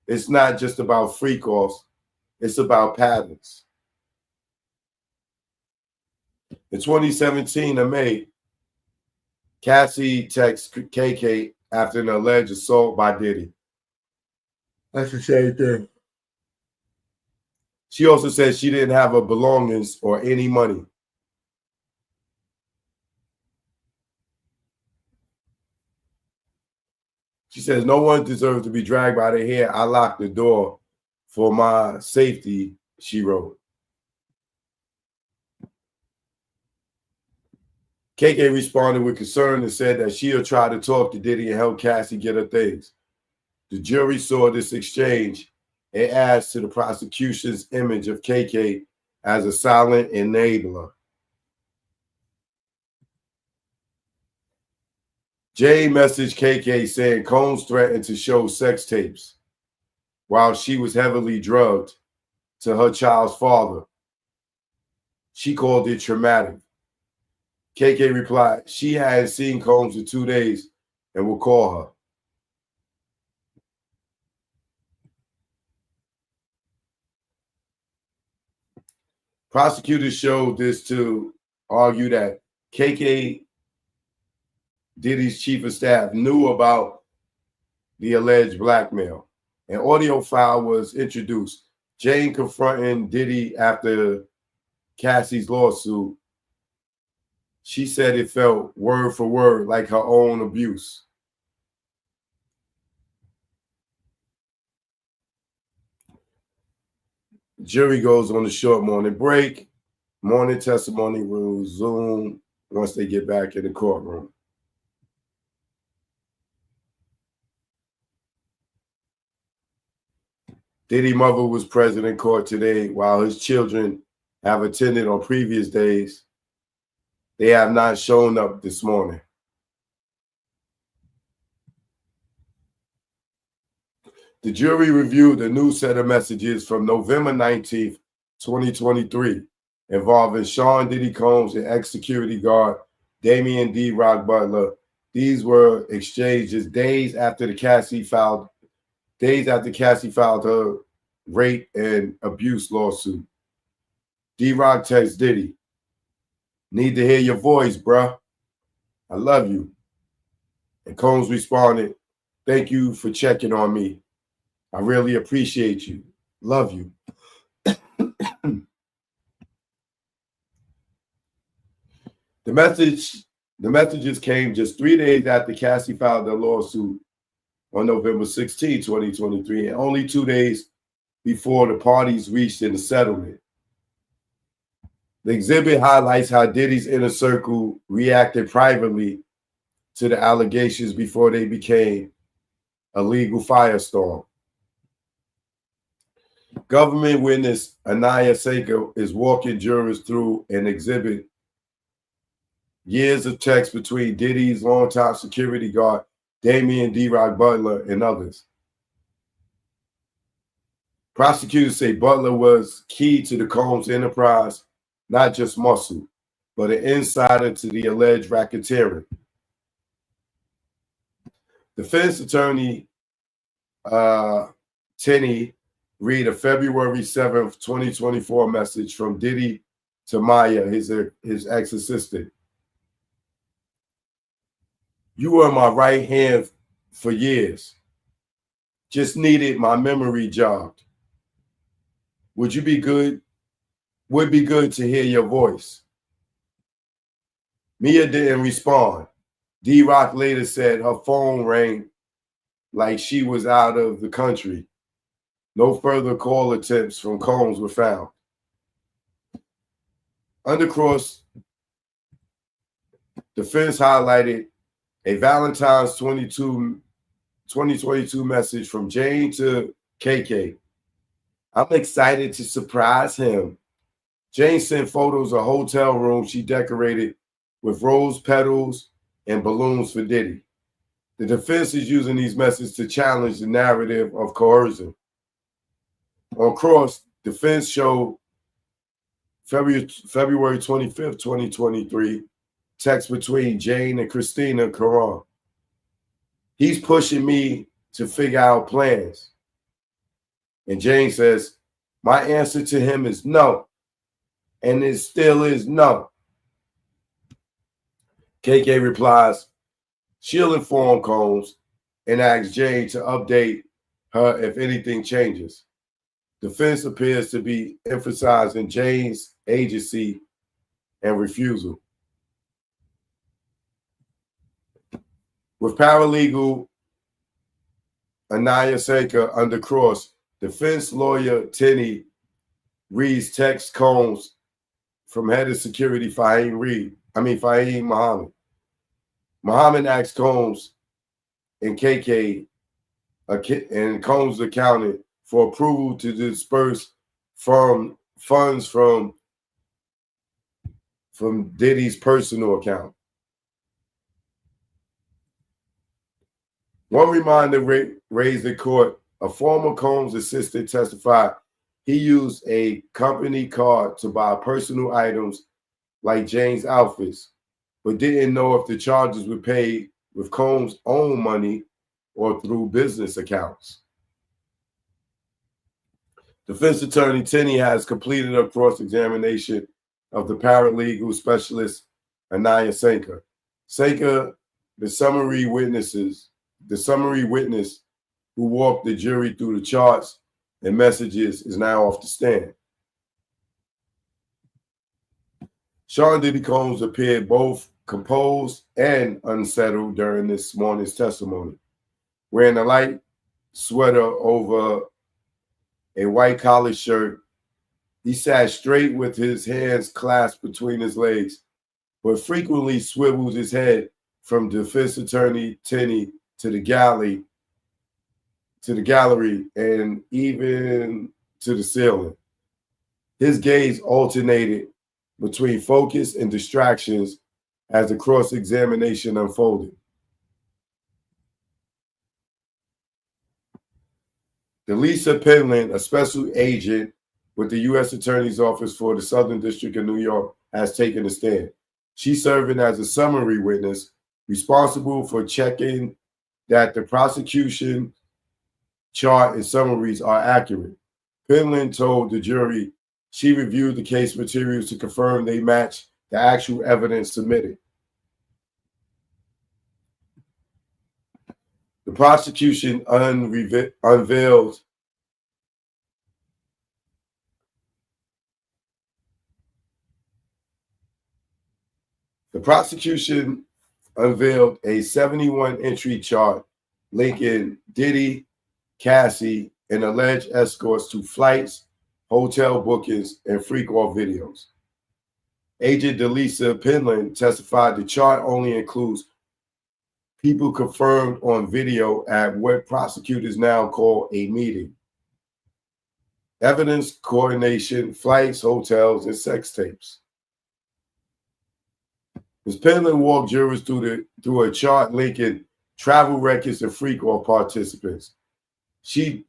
It's not just about freak-offs, it's about patterns. In 2017, in May, Cassie texted KK after an alleged assault by Diddy. That's the same thing. She also said she didn't have her belongings or any money. She says, no one deserves to be dragged by their hair. I locked the door for my safety, she wrote. KK responded with concern and said that she'll try to talk to Diddy and help Cassie get her things. The jury saw this exchange and adds to the prosecution's image of KK as a silent enabler. Jay messaged KK saying Combs threatened to show sex tapes while she was heavily drugged to her child's father. She called it traumatic. KK replied, she hadn't seen Combs in 2 days and will call her. Prosecutors showed this to argue that KK, Diddy's chief of staff, knew about the alleged blackmail. An audio file was introduced. Jane confronting Diddy after Cassie's lawsuit. She said it felt word for word like her own abuse. Jury goes on a short morning break. Morning testimony will resume once they get back in the courtroom. Diddy's mother was present in court today while his children have attended on previous days. They have not shown up this morning. The jury reviewed a new set of messages from November 19th, 2023, involving Sean Diddy Combs and ex-security guard Damian D. Rock Butler. These were exchanges days after Cassie filed her rape and abuse lawsuit. D-Rock texts Diddy, need to hear your voice, bruh. I love you. And Combs responded, thank you for checking on me. I really appreciate you. Love you. The messages came just 3 days after Cassie filed the lawsuit on November 16, 2023, and only 2 days before the parties reached in a settlement. The exhibit highlights how Diddy's inner circle reacted privately to the allegations before they became a legal firestorm. Government witness Anaya Seiko is walking jurors through an exhibit. Years of text between Diddy's longtime security guard, Damian D. Rock Butler, and others. Prosecutors say Butler was key to the Combs enterprise, not just muscle, but an insider to the alleged racketeering. Defense attorney Tenney read a February 7th, 2024 message from Diddy to Maya, his ex-assistant. You were my right hand for years. Just needed my memory jogged. Would be good to hear your voice. Mia didn't respond. D-Rock later said her phone rang like she was out of the country. No further call attempts from Combs were found. Undercross, defense highlighted a Valentine's 2022 message from Jane to KK. I'm excited to surprise him. Jane sent photos of a hotel room she decorated with rose petals and balloons for Diddy. The defense is using these messages to challenge the narrative of coercion. On Cross, defense showed February 25th, 2023, text between Jane and Christina Caron. He's pushing me to figure out plans. And Jane says, my answer to him is no. And it still is no. KK replies, she'll inform Combs and asks Jane to update her if anything changes. Defense appears to be emphasizing Jane's agency and refusal. With paralegal Anaya Senka under Cross, defense lawyer Tenney reads text Combs from head of security Fahim Muhammad. Muhammad asks Combs and KK and Combs' accountant for approval to disperse funds from Diddy's personal account. One reminder raised in court, a former Combs assistant testified he used a company card to buy personal items like Jane's outfits, but didn't know if the charges were paid with Combs' own money or through business accounts. Defense attorney Tenney has completed a cross-examination of the paralegal specialist Anaya Senka. Senka, the summary witness who walked the jury through the charts and messages, is now off the stand. Sean Diddy Combs appeared both composed and unsettled during this morning's testimony. Wearing a light sweater over a white collared shirt, he sat straight with his hands clasped between his legs, but frequently swiveled his head from defense attorney Tenney to the gallery, and even to the ceiling. His gaze alternated between focus and distractions as the cross-examination unfolded. Delisa Penland, a special agent with the U.S. Attorney's Office for the Southern District of New York, has taken a stand. She's serving as a summary witness responsible for checking that the prosecution chart and summaries are accurate. Penland told the jury she reviewed the case materials to confirm they match the actual evidence submitted. The prosecution unveiled a 71 entry chart linking Diddy, Cassie, and alleged escorts to flights, hotel bookings, and freak-off videos. Agent Delisa Penland testified the chart only includes people confirmed on video at what prosecutors now call a meeting. Evidence coordination, flights, hotels, and sex tapes. Ms. Penland walked jurors through a chart linking travel records and freak-off participants. She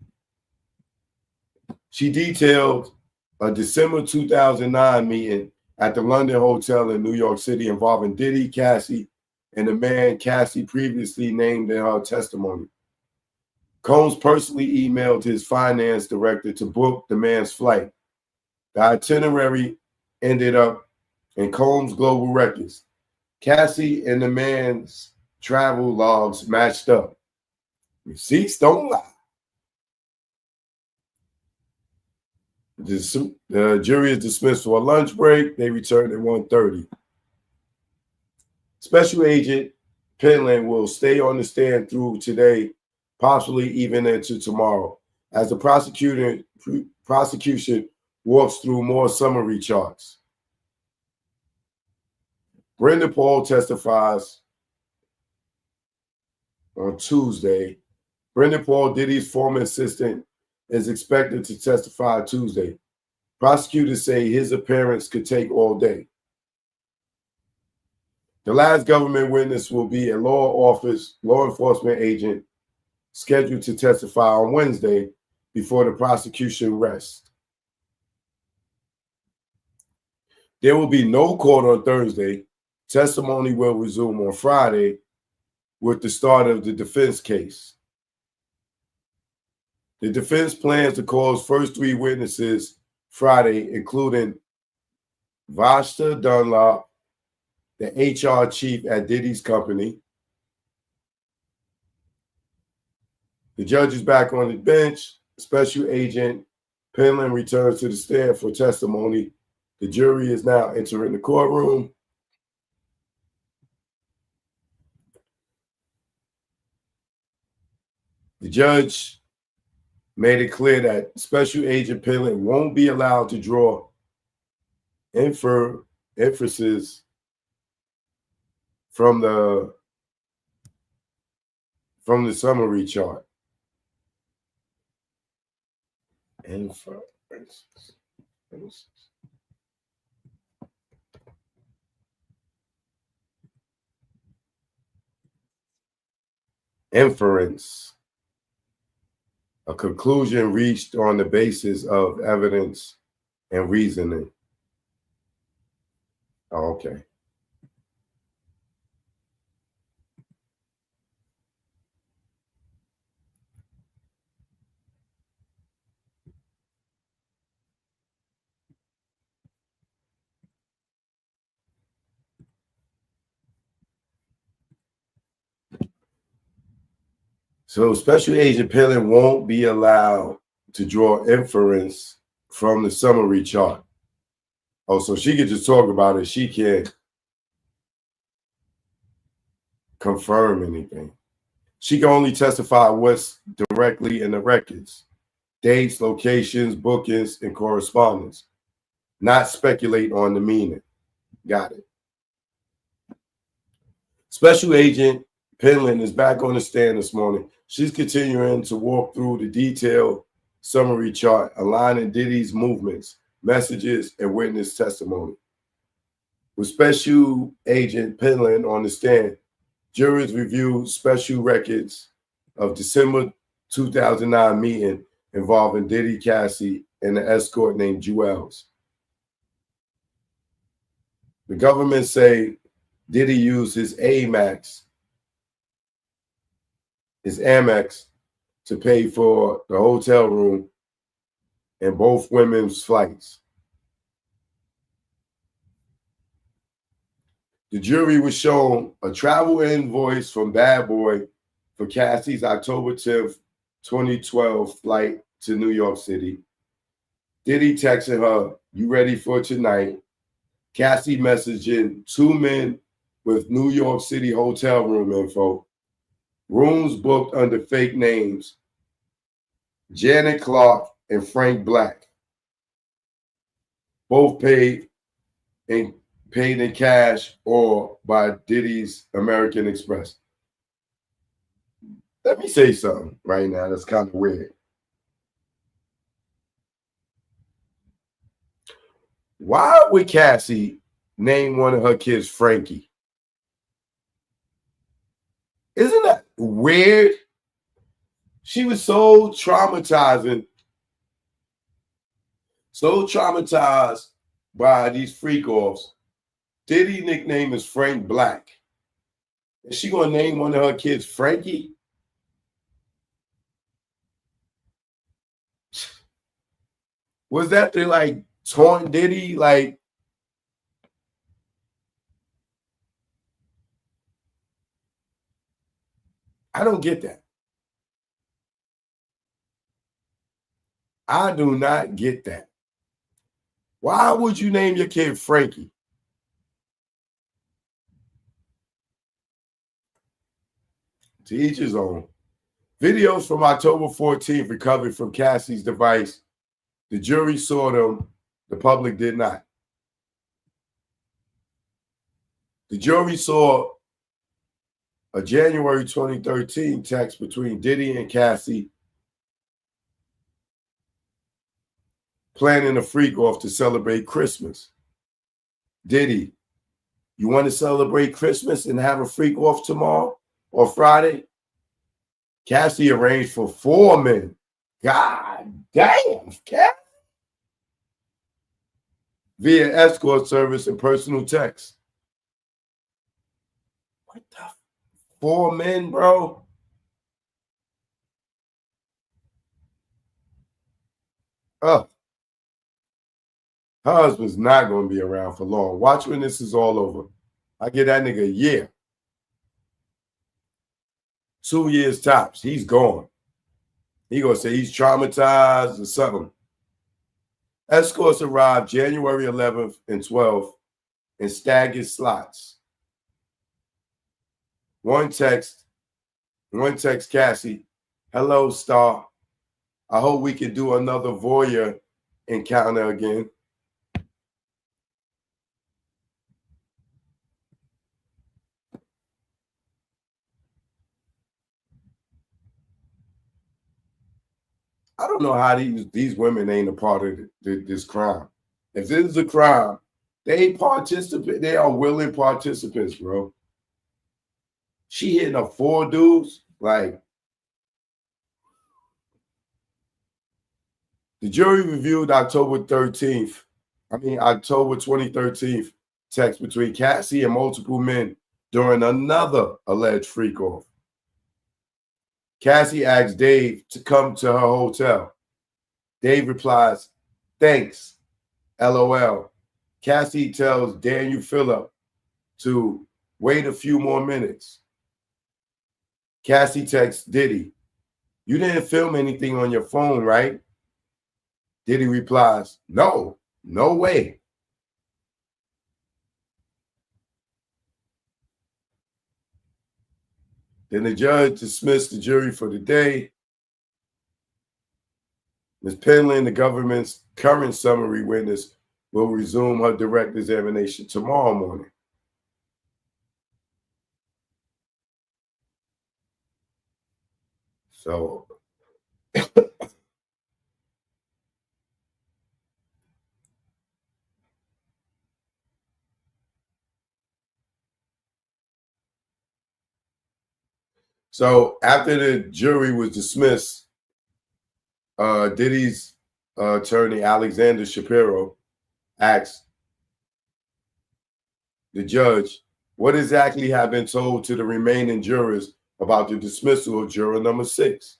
detailed a December 2009 meeting at the London Hotel in New York City involving Diddy, Cassie, and the man Cassie previously named in her testimony. Combs personally emailed his finance director to book the man's flight. The itinerary ended up in Combs Global Records. Cassie and the man's travel logs matched up. Receipts don't lie. The jury is dismissed for a lunch break. They return at 1:30. Special Agent Penland will stay on the stand through today, possibly even into tomorrow, as the prosecution walks through more summary charts. Brenda Paul testifies on Tuesday. Brenda Paul, Diddy's former assistant, is expected to testify Tuesday. Prosecutors say his appearance could take all day. The last government witness will be a law enforcement agent scheduled to testify on Wednesday before the prosecution rests. There will be no court on Thursday. Testimony will resume on Friday with the start of the defense case. The defense plans to call its first 3 witnesses Friday, including Vashta Dunlop, the HR chief at Diddy's company. The judge is back on the bench. Special Agent Penland returns to the stand for testimony. The jury is now entering the courtroom. The judge made it clear that Special Agent Penland won't be allowed to draw inferences from the summary chart. Inference. A conclusion reached on the basis of evidence and reasoning. Oh, okay. So Special Agent Penland won't be allowed to draw inference from the summary chart. Oh, so she could just talk about it. She can't confirm anything. She can only testify what's directly in the records: dates, locations, bookings, and correspondence. Not speculate on the meaning. Got it. Special Agent Penland is back on the stand this morning. She's continuing to walk through the detailed summary chart, aligning Diddy's movements, messages, and witness testimony. With Special Agent Penland on the stand, jurors reviewed special records of December 2009 meeting involving Diddy, Cassie, and an escort named Jewels. The government say Diddy used his Amex to pay for the hotel room and both women's flights. The jury was shown a travel invoice from Bad Boy for Cassie's October 10th, 2012 flight to New York City. Diddy texting her, "You ready for tonight?" Cassie messaging 2 men with New York City hotel room info. Rooms booked under fake names: Janet Clark and Frank Black. Both paid in cash or by Diddy's American Express. Let me say something right now that's kind of weird. Why would Cassie name one of her kids Frankie? Isn't that weird? She was so traumatized by these freak-offs. Diddy nickname is Frank Black. Is she gonna name one of her kids Frankie? Was that the like taunt Diddy? Like, I don't get that. I do not get that. Why would you name your kid Frankie? To each his own. Videos from October 14th recovered from Cassie's device. The jury saw them. The public did not. The jury saw a January 2013 text between Diddy and Cassie planning a freak off to celebrate Christmas. Diddy, you want to celebrate Christmas and have a freak off tomorrow or Friday? Cassie arranged for 4 men. God damn, Cassie. Via escort service and personal text. What the? 4 men, bro? Oh. Her husband's not going to be around for long. Watch when this is all over. I give that nigga a year. 2 years tops. He's gone. He going to say he's traumatized or something. Escorts arrived January 11th and 12th in staggered slots. One text Cassie, hello, Star. I hope we can do another voyeur encounter again. I don't know how these women ain't a part of this crime. If this is a crime, they participate. They are willing participants, bro. She hitting up 4 dudes. Like, the jury reviewed October 2013 text between Cassie and multiple men during another alleged freak-off. Cassie asks Dave to come to her hotel. Dave replies, thanks, LOL. Cassie tells Daniel Phillip to wait a few more minutes. Cassie texts Diddy, you didn't film anything on your phone, right? Diddy replies, no way. Then the judge dismissed the jury for the day. Ms. Penland, the government's current summary witness, will resume her direct examination tomorrow morning. So after the jury was dismissed, Diddy's attorney, Alexander Shapiro, asked the judge, what exactly had been told to the remaining jurors about the dismissal of juror number 6?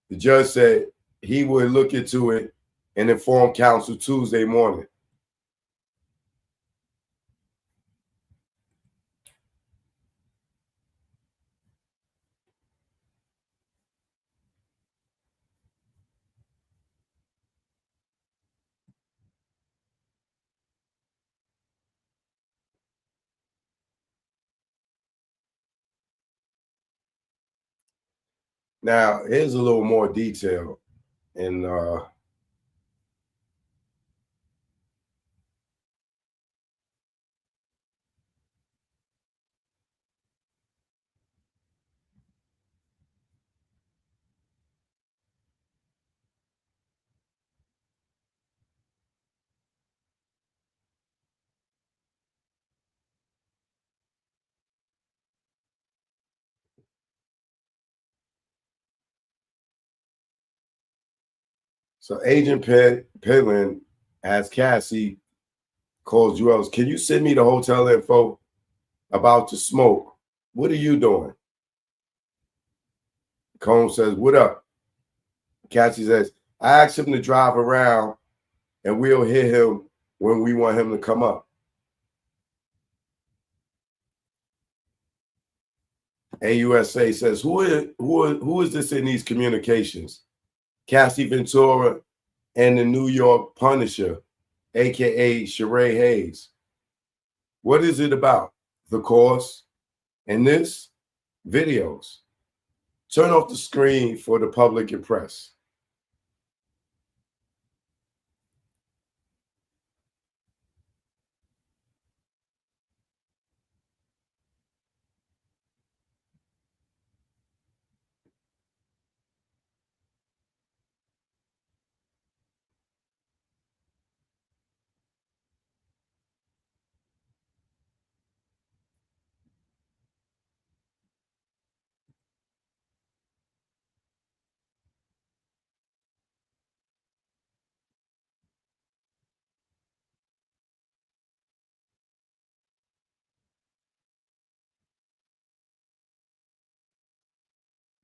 The judge said he would look into it and inform counsel Tuesday morning. Now, here's a little more detail in so Agent Penland has Cassie calls Jewels. Can you send me the hotel info about the smoke? What are you doing? Combs says, what up? Cassie says, I asked him to drive around and we'll hit him when we want him to come up. AUSA says, who is this in these communications? Cassie Ventura and the New York Punisher, aka Sheree Hayes. What is it about? The course and this videos. Turn off the screen for the public and press.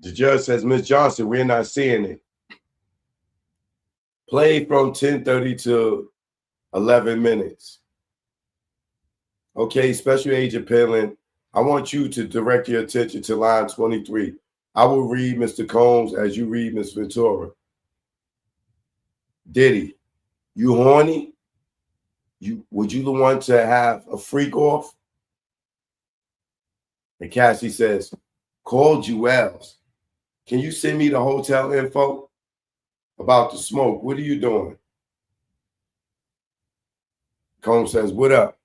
The judge says, Ms. Johnson, we're not seeing it. Play from 10:30 to 11 minutes. Okay, Special Agent Penland, I want you to direct your attention to line 23. I will read Mr. Combs as you read Ms. Ventura. Diddy, you horny? Would you the one to have a freak off? And Cassie says, call Jewels. Can you send me the hotel info about the smoke? What are you doing? Combs says, what up?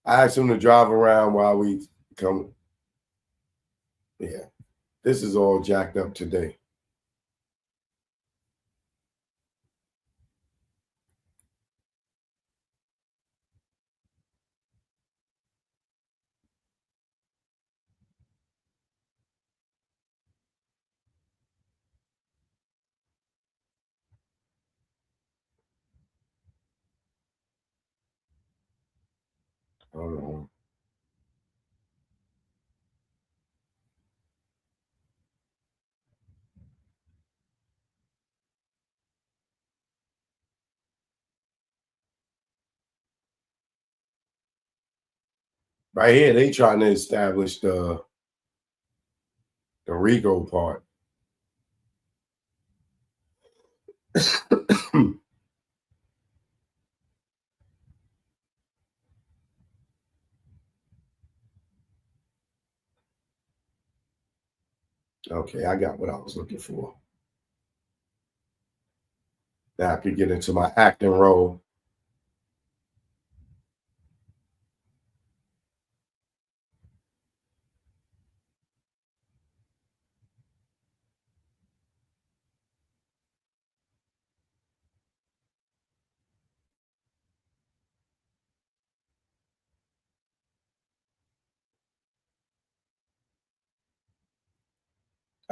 I asked him to drive around while we come. Yeah, this is all jacked up today. Hold on. Right here, they trying to establish the Rico part. Okay, I got what I was looking for. Now I could get into my acting role.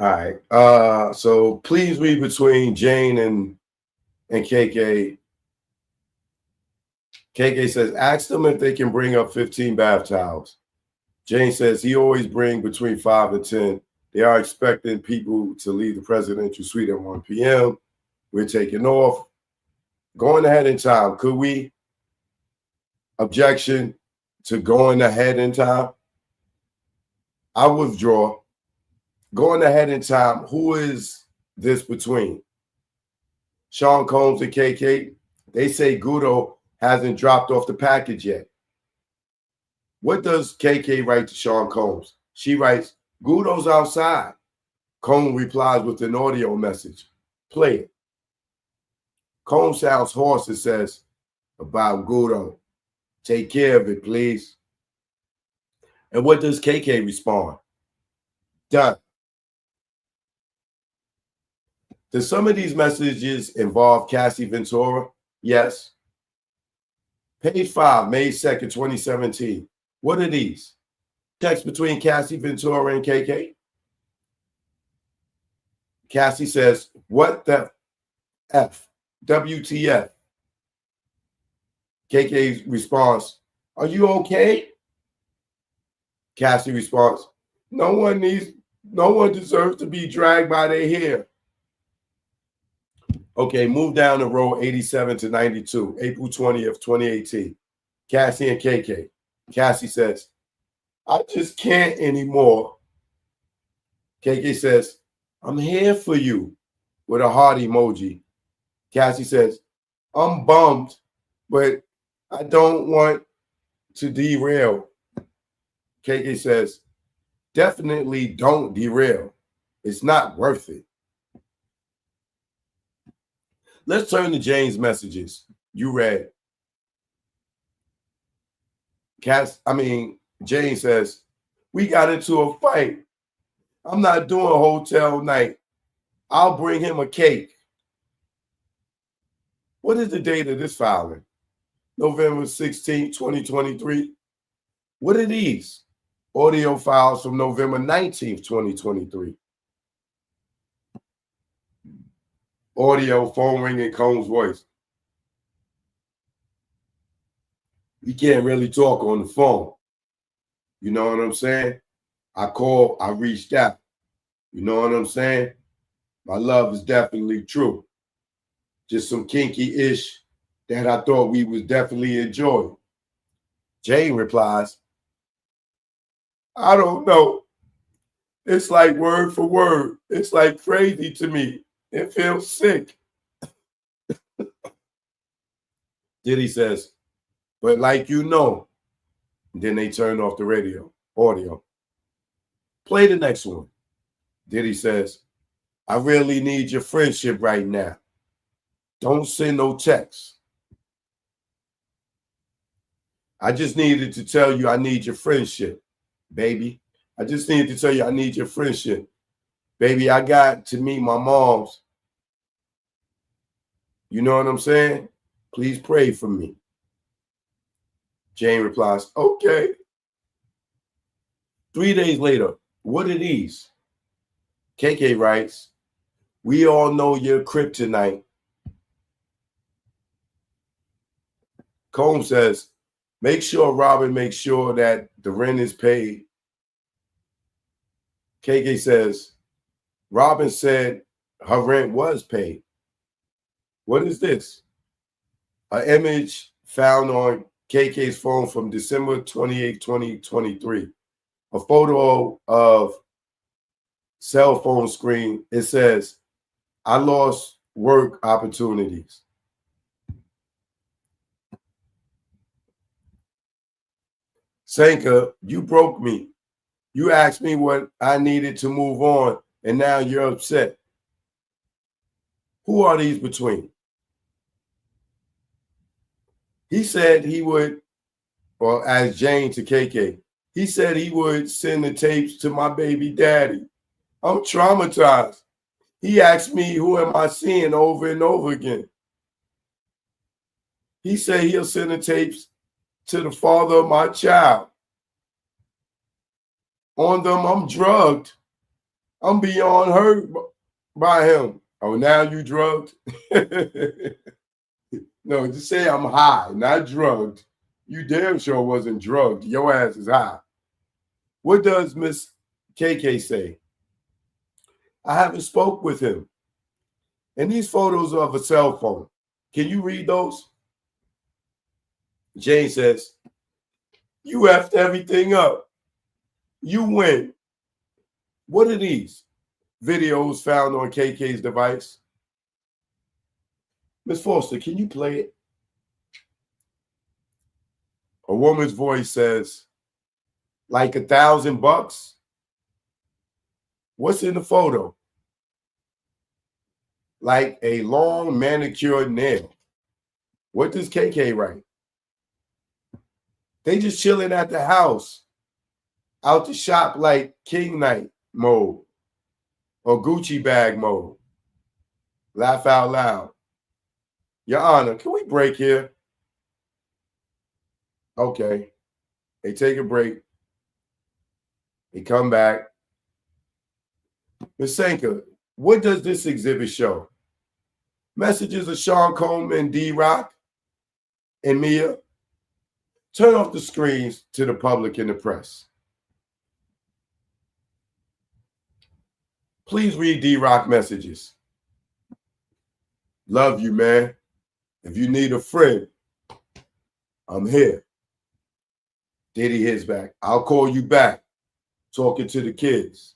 All right. So please read between Jane and KK. KK says, ask them if they can bring up 15 bath towels. Jane says he always bring between 5 and 10. They are expecting people to leave the presidential suite at 1 p.m. We're taking off. Going ahead in time. Could we? Objection to going ahead in time. I withdraw. Going ahead in time. Who is this between? Sean Combs and KK. They say Gudo hasn't dropped off the package yet. What does KK write to Sean Combs? She writes, Gudo's outside. Combs replies with an audio message. Play it. Combs sounds hoarse and says, about Gudo. Take care of it, please. And what does KK respond? Done. Do some of these messages involve Cassie Ventura? Yes. Page 5, May 2nd, 2017. What are these? Text between Cassie Ventura and KK? Cassie says, what the F? WTF? KK's response, are you okay? Cassie responds, no one deserves to be dragged by their hair. Okay, move down the row 87 to 92, April 20th, 2018. Cassie and KK. Cassie says, I just can't anymore. KK says, I'm here for you with a heart emoji. Cassie says, I'm bummed, but I don't want to derail. KK says, definitely don't derail. It's not worth it. Let's turn to Jane's messages. You read. Jane says, we got into a fight. I'm not doing a hotel night. I'll bring him a cake. What is the date of this filing? November 16, 2023. What are these? Audio files from November 19th, 2023. Audio, phone ringing, Combs' voice. We can't really talk on the phone. You know what I'm saying? I called, I reached out. You know what I'm saying? My love is definitely true. Just some kinky-ish that I thought we was definitely enjoying. Jane replies, I don't know. It's like word for word. It's like crazy to me. It feels sick. Diddy says, but like you know. Then they turn off the radio, audio. Play the next one. Diddy says, I really need your friendship right now. Don't send no texts. I just needed to tell you I need your friendship, baby. I just needed to tell you I need your friendship. Baby, I got to meet my moms. You know what I'm saying? Please pray for me. Jane replies, okay. 3 days later, what are these? KK writes, we all know you're kryptonite. Combs says, make sure Robin makes sure that the rent is paid. KK says, Robin said her rent was paid. What is this? An image found on KK's phone from December 28, 2023. A photo of cell phone screen. It says, I lost work opportunities. Sanka, you broke me. You asked me what I needed to move on, and now you're upset. Who are these between? He said he would, or as Jane to KK, he said he would send the tapes to my baby daddy. I'm traumatized. He asked me, who am I seeing over and over again? He said he'll send the tapes to the father of my child. On them, I'm drugged. I'm beyond hurt by him. Oh, now you drugged? No, just say I'm high, not drugged. You damn sure wasn't drugged. Your ass is high. What does Miss KK say? I haven't spoke with him. And these photos are of a cell phone. Can you read those? Jane says, you effed everything up. You win. What are these? Videos found on KK's device. Miss Foster, can you play it? A woman's voice says, like $1,000? What's in the photo? Like a long manicured nail. What does KK write? They just chilling at the house, out the shop like King Night mode or Gucci bag mode. Laugh out loud. Your Honor, can we break here? Okay. They take a break. They come back. Ms. Sanka, what does this exhibit show? Messages of Sean Combs and D-Rock and Mia. Turn off the screens to the public and the press. Please read D-Rock messages. Love you, man. If you need a friend, I'm here. Diddy hits back. I'll call you back. Talking to the kids.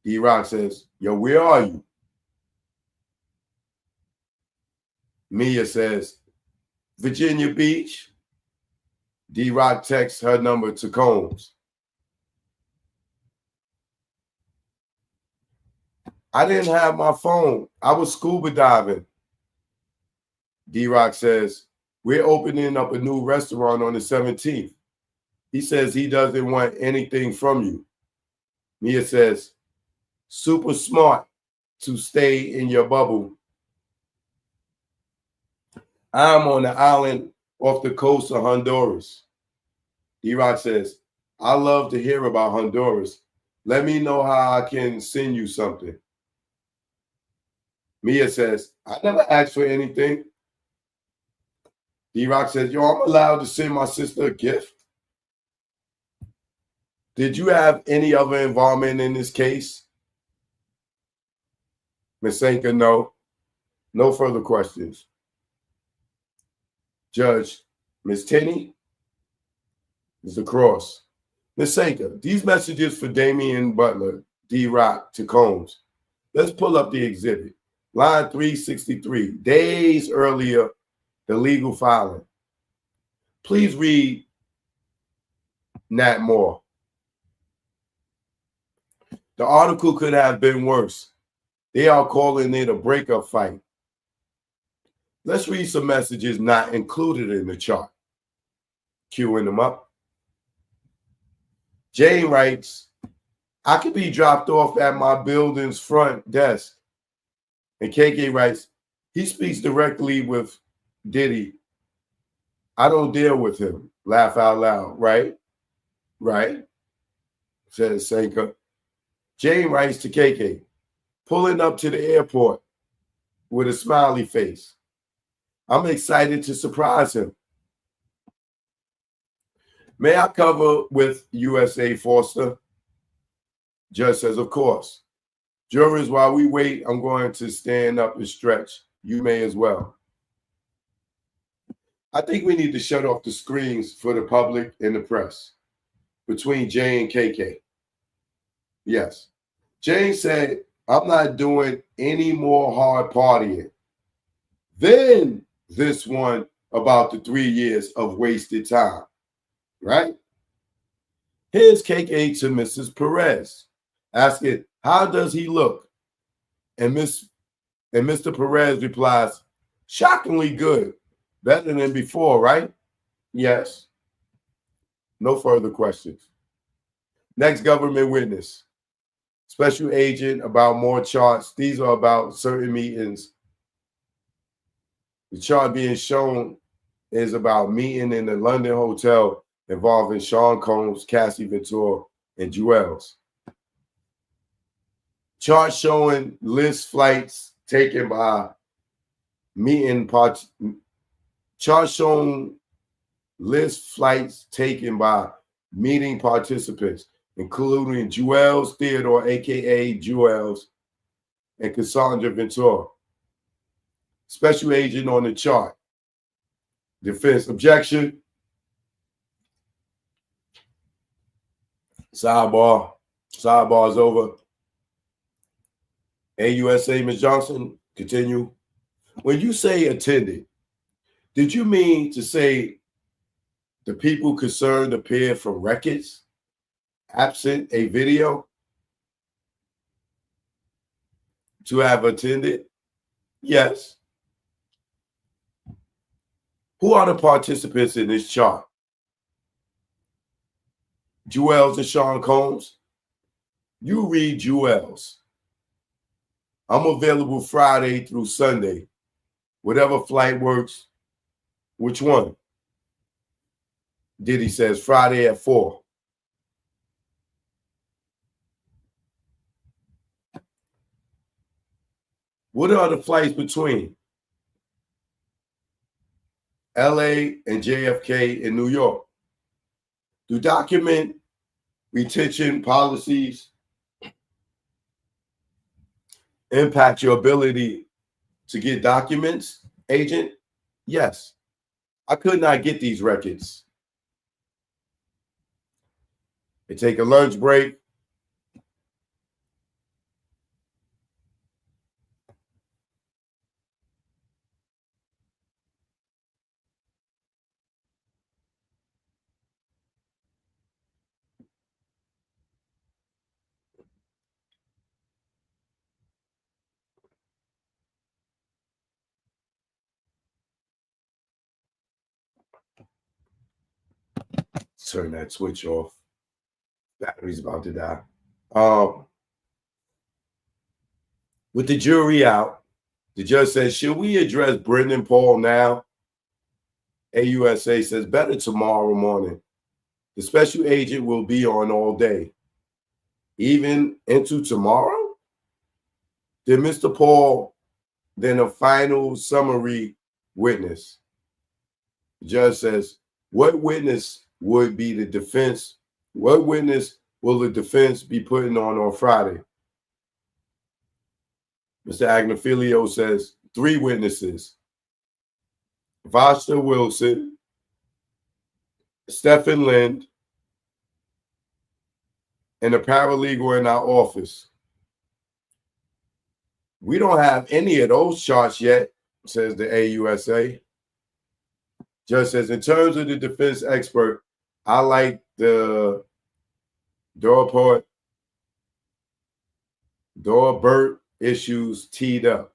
D-Rock says, yo, where are you? Mia says, Virginia Beach. D-Rock texts her number to Combs. I didn't have my phone. I was scuba diving. D-Rock says, we're opening up a new restaurant on the 17th. He says he doesn't want anything from you. Mia says, super smart to stay in your bubble. I'm on the island off the coast of Honduras. D-Rock says, I love to hear about Honduras. Let me know how I can send you something. Mia says, I never asked for anything. D-Rock says, yo, I'm allowed to send my sister a gift. Did you have any other involvement in this case? Ms. Sanka, no. No further questions. Judge, Ms. Tenney, Mr. Cross. Ms. Sanka, these messages for Damian Butler, D-Rock to Combs. Let's pull up the exhibit. Line 363, days earlier, the legal filing. Please read Nat Moore. The article could have been worse. They are calling it a breakup fight. Let's read some messages not included in the chart. Queuing them up. Jane writes, I could be dropped off at my building's front desk. And KK writes, he speaks directly with Diddy. I don't deal with him. Laugh out loud, right? Right, says Sanka. Jane writes to KK, pulling up to the airport with a smiley face. I'm excited to surprise him. May I cover with USA Foster? Judge says, of course. Jurors, while we wait, I'm going to stand up and stretch. You may as well. I think we need to shut off the screens for the public and the press between Jay and KK. Yes. Jay said, I'm not doing any more hard partying. Then this one about the 3 years of wasted time, right? Here's KK to Mrs. Perez, asking, how does he look? And Mr. Perez replies, shockingly good. Better than before, right? Yes. No further questions. Next government witness. Special agent about more charts. These are about certain meetings. The chart being shown is about meeting in the London hotel involving Sean Combs, Cassie Ventura, and Jewels. Chart showing list flights taken by Chart showing list flights taken by meeting participants, including Jewels Theodore, a.k.a. Jewels, and Cassandra Ventura. Special agent on the chart. Defense objection. Sidebar. Sidebar is over. AUSA, Ms. Johnson, continue. When you say attended, did you mean to say the people concerned appeared from records, absent a video, to have attended? Yes. Who are the participants in this chart? Jewels and Sean Combs? You read Jewels. I'm available Friday through Sunday. Whatever flight works. Which one? Diddy says Friday at 4. What are the flights between LA and JFK in New York? Do document retention policies impact your ability to get documents, agent? Yes. I could not get these records. They take a lunch break. Turn that switch off. Battery's about to die. With the jury out, the judge says, should we address Brendan Paul now? AUSA says, better tomorrow morning. The special agent will be on all day. Even into tomorrow? Then Mr. Paul, then a final summary witness. The judge says, what witness would be the defense? What witness will the defense be putting on Friday? Mr. Agnifilio says, 3 witnesses. Vashta Wilson, Stephen Lind, and a paralegal in our office. We don't have any of those charts yet, says the AUSA. Judge says, in terms of the defense expert, I like the Dorbert issues teed up.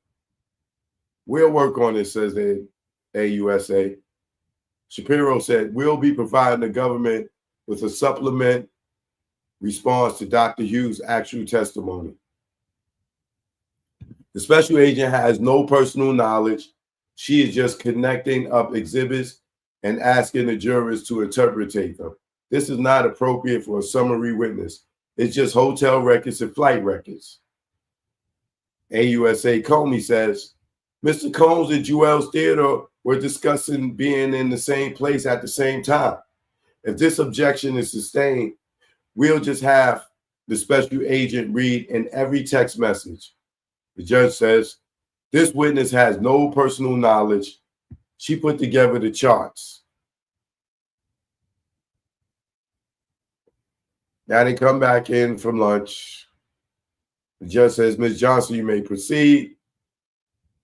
We'll work on it, says the AUSA. Shapiro said, we'll be providing the government with a supplement response to Dr. Hughes' actual testimony. The special agent has no personal knowledge. She is just connecting up exhibits and asking the jurors to interpretate them. This is not appropriate for a summary witness. It's just hotel records and flight records. AUSA Comey says, Mr. Combs and Jewel's Theater were discussing being in the same place at the same time. If this objection is sustained, we'll just have the special agent read in every text message. The judge says, this witness has no personal knowledge. She put together the charts. Now they come back in from lunch. The judge says, Ms. Johnson, you may proceed.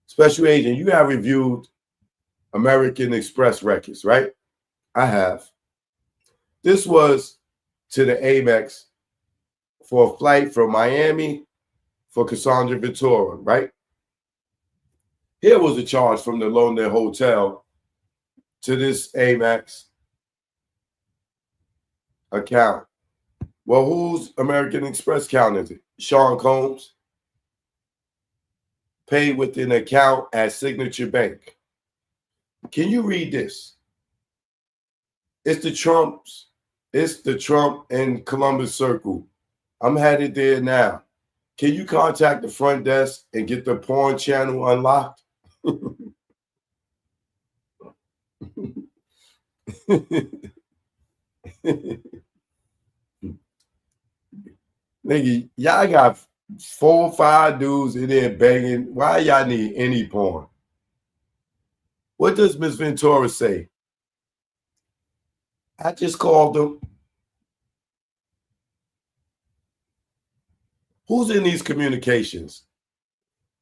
Special agent, you have reviewed American Express records, right? I have. This was to the Amex for a flight from Miami for Cassandra Ventura, right? Here was a charge from the London Hotel to this Amex account. Well, whose American Express account is it? Sean Combs. Paid with an account at Signature Bank. Can you read this? It's the Trump and Columbus Circle. I'm headed there now. Can you contact the front desk and get the porn channel unlocked? Nigga, y'all got 4 or 5 dudes in there banging. Why y'all need any porn? What does Miss Ventura say? I just called them. Who's in these communications?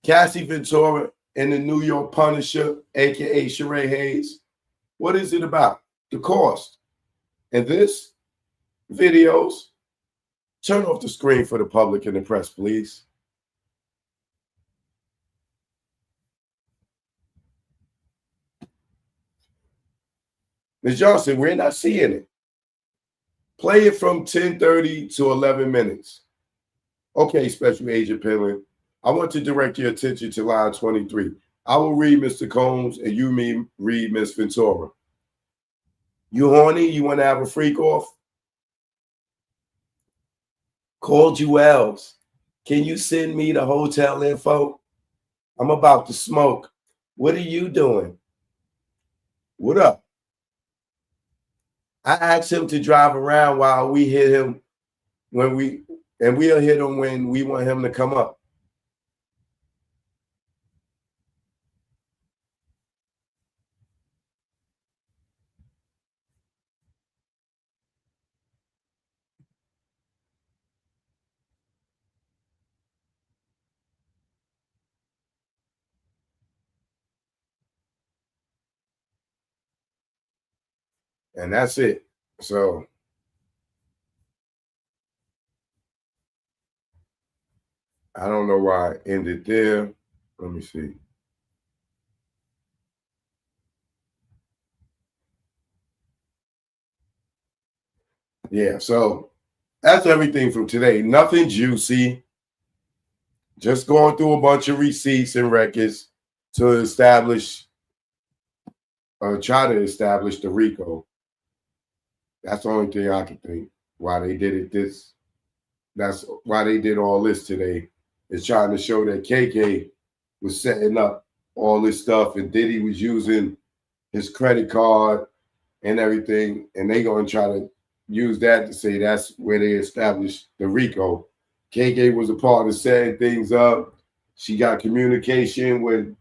Cassie Ventura and the New York Punisher, aka Sheree Hayes. What is it about? The cost. And this videos. Turn off the screen for the public and the press, please. Ms. Johnson, we're not seeing it. Play it from 10:30 to 11 minutes. Okay, Special Agent Penland, I want to direct your attention to line 23. I will read Mr. Combs and you read Miss Ventura. You horny? You want to have a freak off? Call Jewels. Can you send me the hotel info? I'm about to smoke. What are you doing? What up? I asked him to drive around while we hit him we'll hit him when we want him to come up. And that's it. So I don't know why I ended there. Let me see. Yeah, so that's everything from today. Nothing juicy. Just going through a bunch of receipts and records to establish or try to establish the Rico. That's the only thing I can think why they did it this. That's why they did all this today. Is trying to show that KK was setting up all this stuff and Diddy was using his credit card and everything, and they gonna try to use that to say that's where they established the Rico. KK was a part of setting things up. She got communication with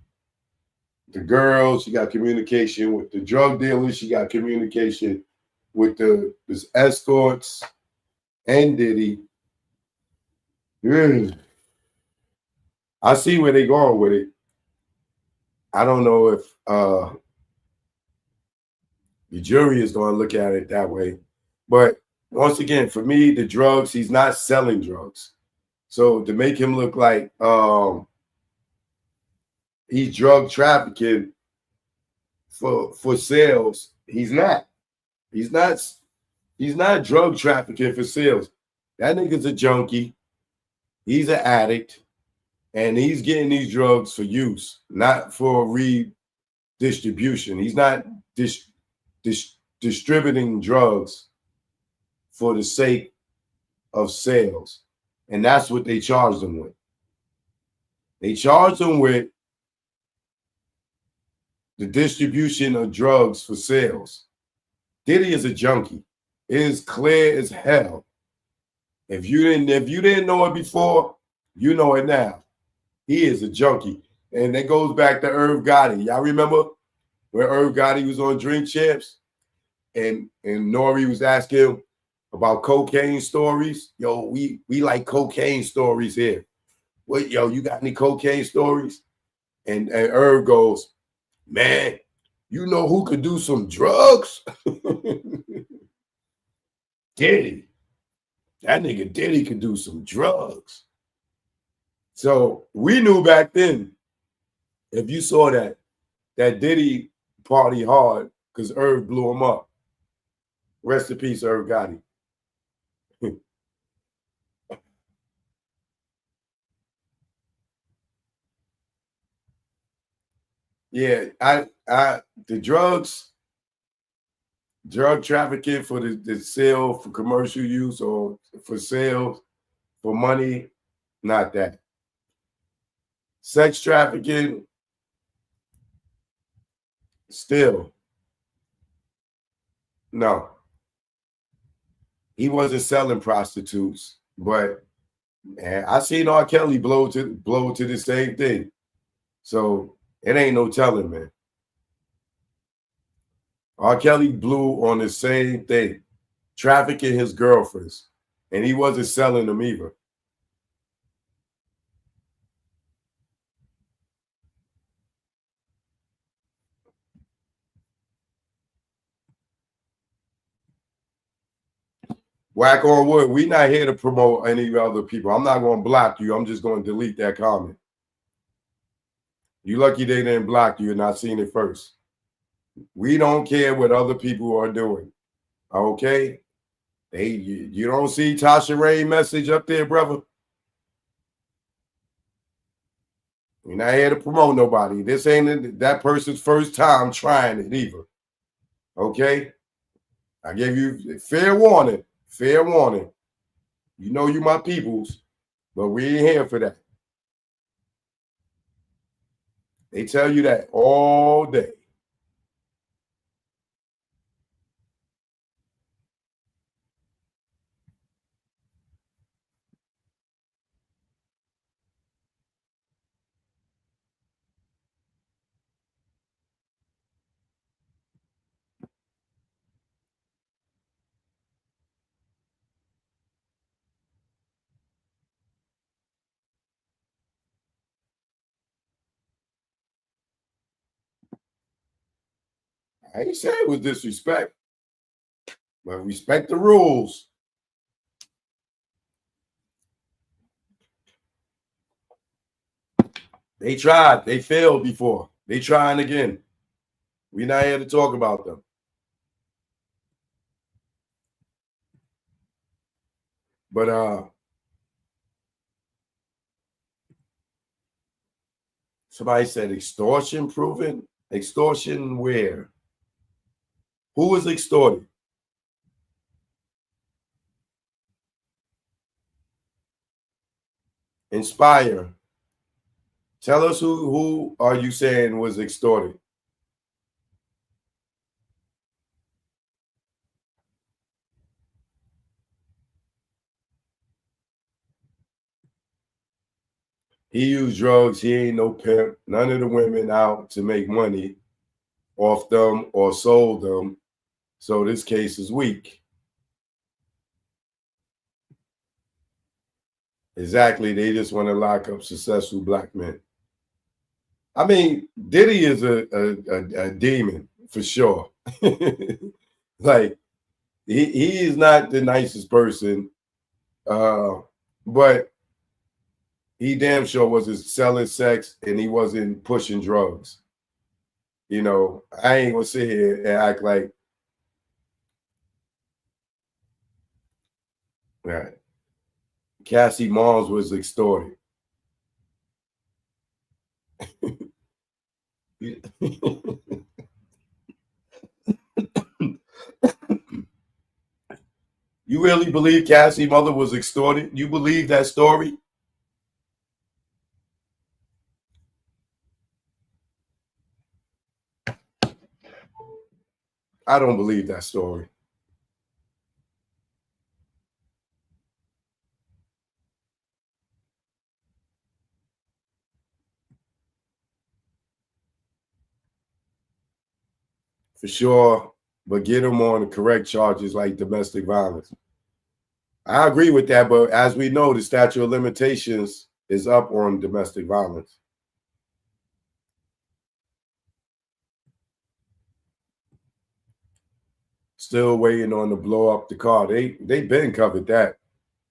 the girls. She got communication with the drug dealers. She got communication with the escorts and Diddy. I see where they going with it. I don't know if the jury is going to look at it that way. But once again, for me, the drugs, he's not selling drugs. So to make him look like he's drug trafficking for sales, he's not. He's not. He's not drug trafficking for sales. That nigga's a junkie. He's an addict, and he's getting these drugs for use, not for redistribution. He's not distributing drugs for the sake of sales. And that's what they charged him with. They charged him with the distribution of drugs for sales. Diddy is a junkie. It is clear as hell. If you didn't know it before, you know it now. He is a junkie. And that goes back to Irv Gotti. Y'all remember when Irv Gotti was on Drink Champs? And Nori was asking him about cocaine stories. Yo, we like cocaine stories here. What, yo, you got any cocaine stories? And Irv goes, man, you know who could do some drugs? Diddy. That nigga Diddy could do some drugs. So we knew back then, if you saw that Diddy party hard because Irv blew him up. Rest in peace, Irv Gotti. Yeah, the drug trafficking for the sale for commercial use or for sales for money, not that. Sex trafficking, still, no. He wasn't selling prostitutes, but man, I seen R. Kelly blow to the same thing. So it ain't no telling, man. R. Kelly blew on the same thing, trafficking his girlfriends, and he wasn't selling them either. Whack on wood. We not here to promote any other people. I'm not going to block you. I'm just going to delete that comment. You lucky they didn't block you and not seen it first. We don't care what other people are doing. Okay? You don't see Tasha Rae message up there, brother? We're not here to promote nobody. This ain't that person's first time trying it either. Okay? I gave you fair warning. Fair warning. You know you my peoples, but we ain't here for that. They tell you that all day. I ain't say it was disrespect. But respect the rules. They tried. They failed before. They trying again. We're not here to talk about them. But somebody said extortion proven. Extortion where? Who was extorted? Inspire. Tell us who are you saying was extorted? He used drugs. He ain't no pimp. None of the women out to make money off them or sold them. So this case is weak. Exactly. They just want to lock up successful black men. I mean, Diddy is a demon for sure. Like he is not the nicest person, but he damn sure wasn't selling sex and he wasn't pushing drugs. You know, I ain't gonna sit here and act like right. Cassie Moss was extorted. You really believe Cassie's mother was extorted? You believe that story? I don't believe that story. For sure, but get them on the correct charges like domestic violence. I agree with that, but as we know, the statute of limitations is up on domestic violence. Still waiting on to blow up the car. They been covered that.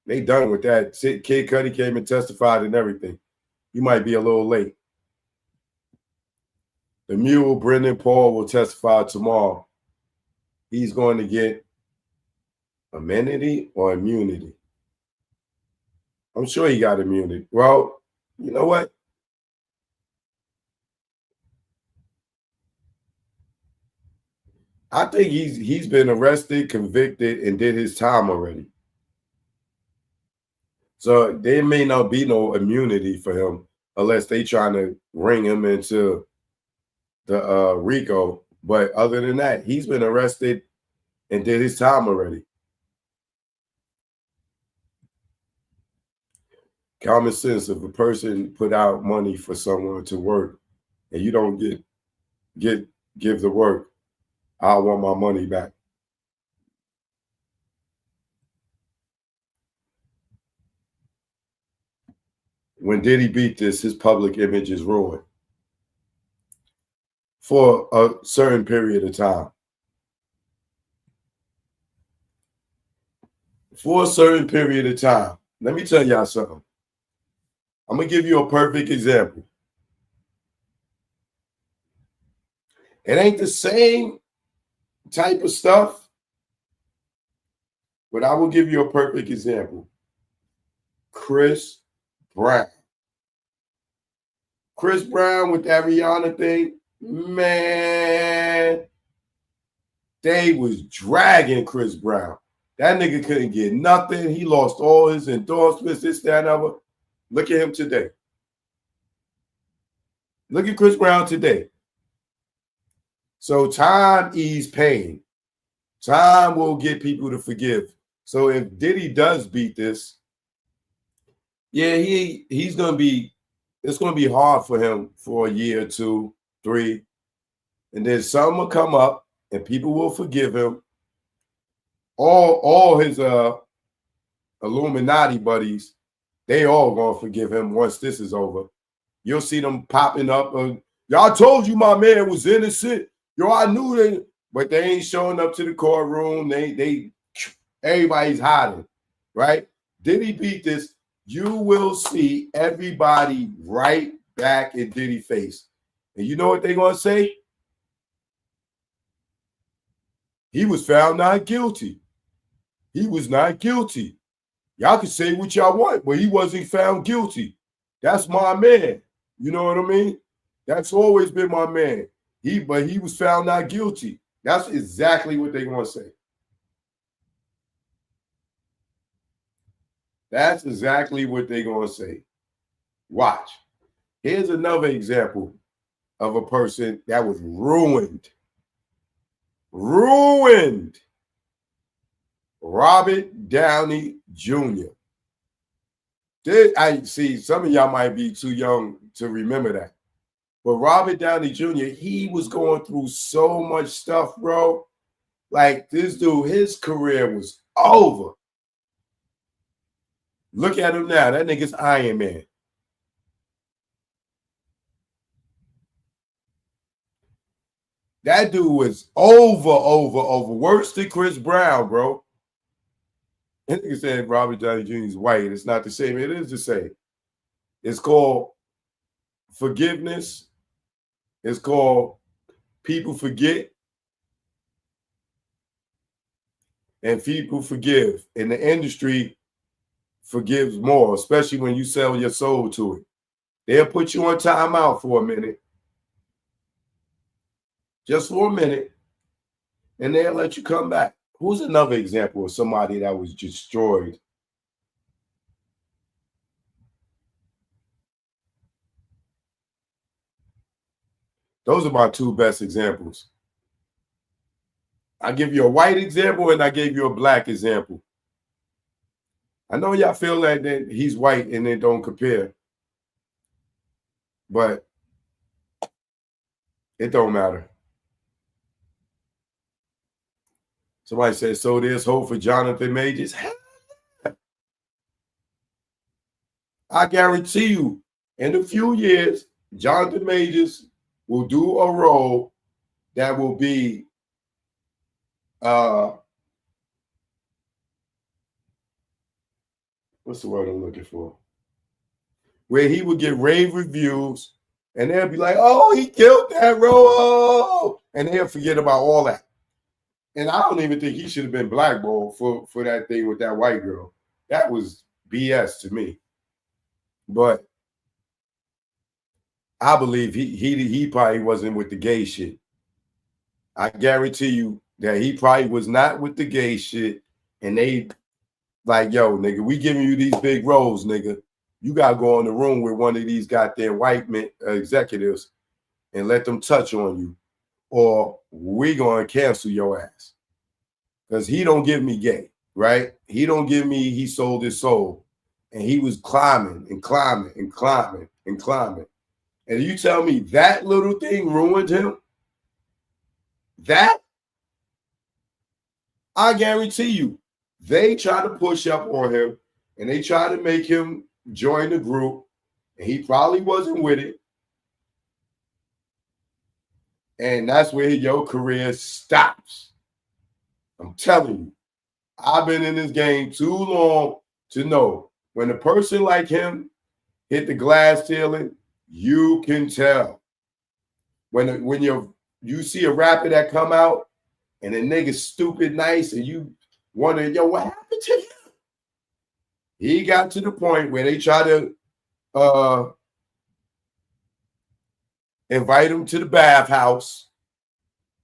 They done with that. Kid Cudi came and testified and everything. You might be a little late. The mule, Brendan Paul, will testify tomorrow. He's going to get amenity or immunity. I'm sure he got immunity. Well, you know what? I think he's been arrested, convicted, and did his time already. So there may not be no immunity for him unless they trying to ring him into the Rico. But other than that, he's been arrested and did his time already. Common sense, if a person put out money for someone to work and you don't give the work, I want my money back. When Diddy beat this, his public image is ruined for a certain period of time. For a certain period of time. Let me tell y'all something. I'm going to give you a perfect example. It ain't the same type of stuff, but I will give you a perfect example. Chris Brown. Chris Brown with that Rihanna thing, man, they was dragging Chris Brown. That nigga couldn't get nothing. He lost all his endorsements, this, that, and other. Look at him today. Look at Chris Brown today. So time ease pain. Time will get people to forgive. So if Diddy does beat this, yeah, he's gonna be. It's gonna be hard for him for a year, 2, 3, and then some will come up and people will forgive him. All his Illuminati buddies, they all gonna forgive him once this is over. You'll see them popping up. Y'all told you my man was innocent. Yo, I knew that but they ain't showing up to the courtroom. Everybody's hiding, right? Diddy beat this. You will see everybody right back in Diddy's face. And you know what they're going to say? He was found not guilty. He was not guilty. Y'all can say what y'all want, but he wasn't found guilty. That's my man. You know what I mean? That's always been my man. But he was found not guilty. That's exactly what they're going to say. That's exactly what they're going to say. Watch. Here's another example of a person that was ruined. Ruined. Robert Downey Jr. I see some of y'all might be too young to remember that. But Robert Downey Jr., he was going through so much stuff, bro. Like this dude, his career was over. Look at him now. That nigga's Iron Man. That dude was over. Worse than Chris Brown, bro. And nigga said Robert Downey Jr. is white. It's not the same. It is the same. It's called forgiveness. It's called people forget. And people forgive. And the industry forgives more, especially when you sell your soul to it. They'll put you on timeout for a minute. Just for a minute. And they'll let you come back. Who's another example of somebody that was destroyed? Those are my two best examples. I give you a white example and I gave you a black example. I know y'all feel like that he's white and they don't compare. But it don't matter. Somebody said, so there's hope for Jonathan Majors. I guarantee you, in a few years, Jonathan Majors will do a role that will be what's the word I'm looking for? Where he would get rave reviews and they'll be like, oh, he killed that role. And they'll forget about all that. And I don't even think he should have been blackballed for that thing with that white girl. That was BS to me. But I believe he probably wasn't with the gay shit. I guarantee you that he probably was not with the gay shit. And they like, yo, nigga, we giving you these big roles, nigga. You got to go in the room with one of these goddamn white men, executives and let them touch on you. Or we going to cancel your ass. Because he don't give me gay, right? He don't give me he sold his soul. And he was climbing and climbing and climbing and climbing. And you tell me that little thing ruined him? That? I guarantee you, they try to push up on him and they try to make him join the group. And he probably wasn't with it. And that's where your career stops. I'm telling you, I've been in this game too long to know when a person like him hit the glass ceiling, you can tell. When you see a rapper that come out and a nigga stupid nice and you wonder, yo, what happened to him? He got to the point where they try to invite him to the bathhouse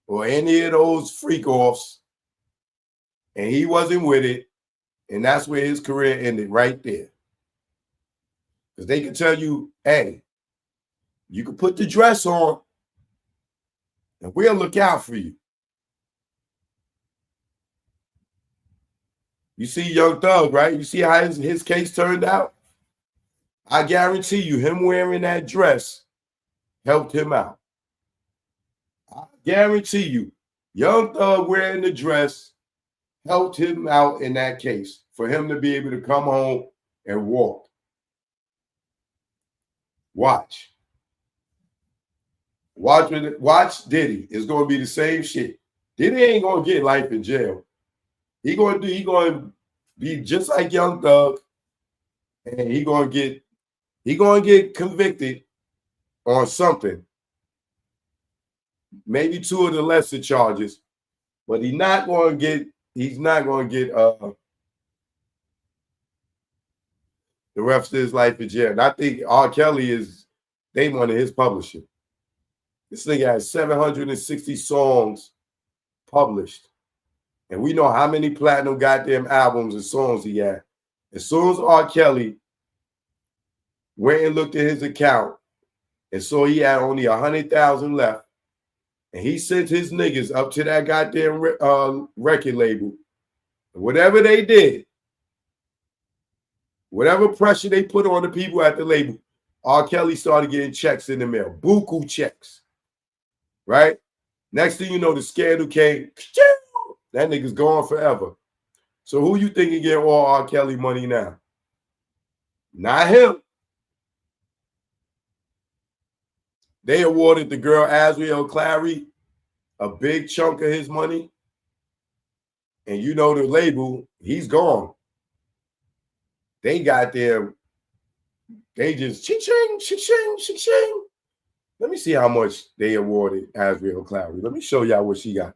or any of those freak offs, and he wasn't with it, and that's where his career ended right there. Because they can tell you, hey, you can put the dress on, and we'll look out for you. You see Young Thug, right? You see how his case turned out? I guarantee you, him wearing that dress helped him out. I guarantee you, Young Thug wearing the dress helped him out in that case for him to be able to come home and walk. Watch. Watch Diddy. It's going to be the same shit. Diddy ain't gonna get life in jail. He gonna be just like Young Thug, and he gonna get convicted on something. Maybe 2 of the lesser charges, but he's not gonna get the rest of his life in jail. And I think R. Kelly is they one of his publishing. This nigga has 760 songs published. And we know how many platinum goddamn albums and songs he had. As soon as R. Kelly went and looked at his account and saw he had only 100,000 left, and he sent his niggas up to that goddamn record label, whatever they did, whatever pressure they put on the people at the label, R. Kelly started getting checks in the mail, buku checks, right? Next thing you know, the scandal came. That nigga's gone forever. So who you think can get all R. Kelly money now? Not him. They awarded the girl Azriel Clary a big chunk of his money. And you know the label, he's gone. They got them. They just ching-ching, ching-ching, ching-ching. Let me see how much they awarded Azriel Clary. Let me show y'all what she got.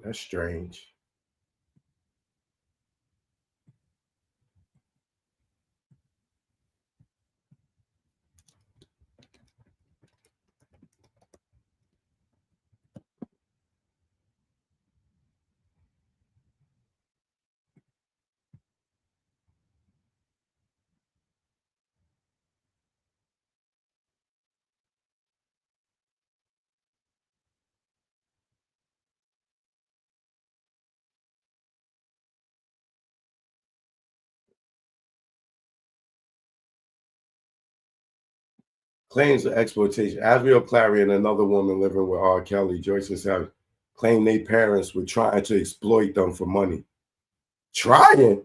That's strange. Claims of exploitation. Azriel Clary and another woman living with R. Kelly, Joyce herself, claimed their parents were trying to exploit them for money. Trying?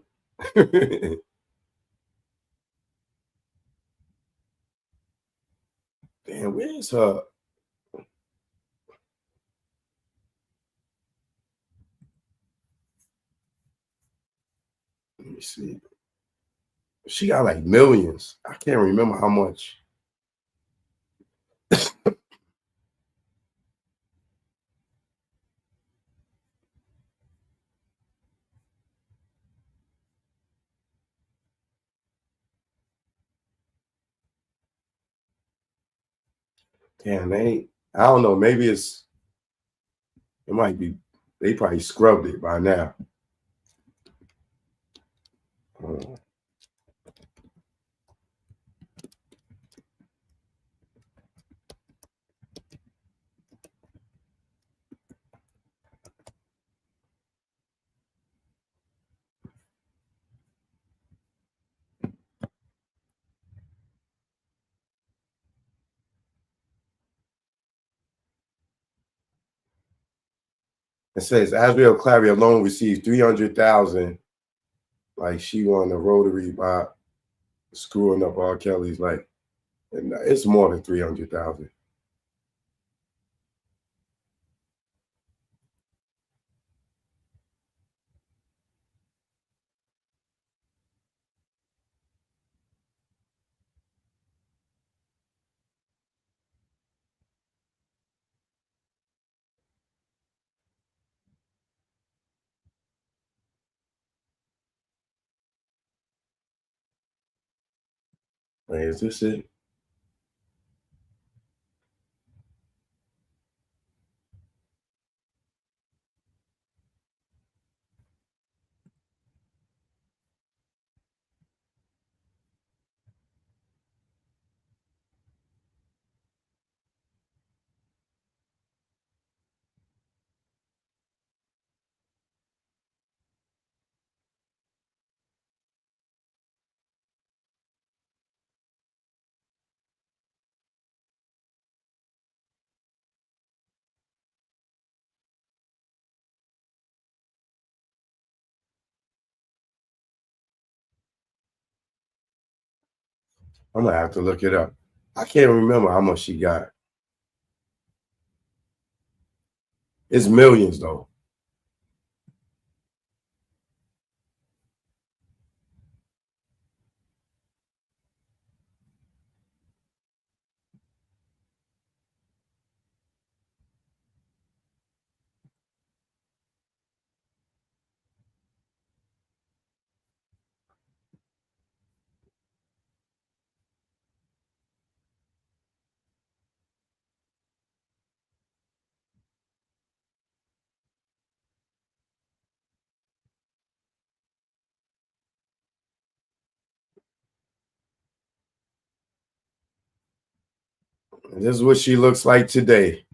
Damn, where's her? Let me see. She got like millions. I can't remember how much. Damn, I don't know. Maybe it might be, they probably scrubbed it by now. It says Asriel Clary alone received $300,000. Like she won the Rotary by screwing up R. Kelly's life. And it's more than 300,000. Wait, is this it? I'm gonna have to look it up. I can't remember how much she got. It's millions though. And this is what she looks like today.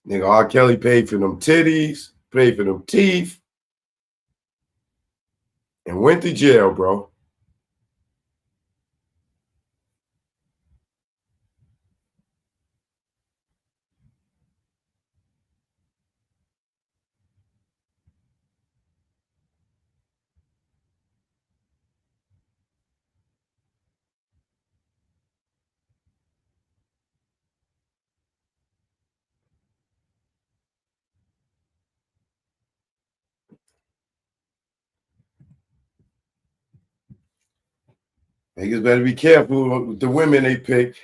Nigga, R. Kelly paid for them titties, paid for them teeth, and went to jail, bro. Niggas better be careful with the women they pick.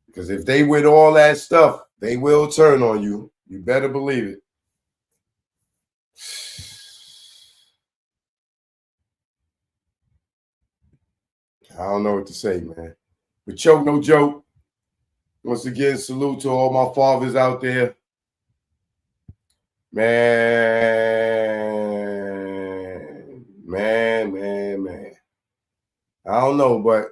Because if they with all that stuff, they will turn on you. You better believe it. I don't know what to say, man. But choke, no joke. Once again, salute to all my fathers out there. Man. I don't know, but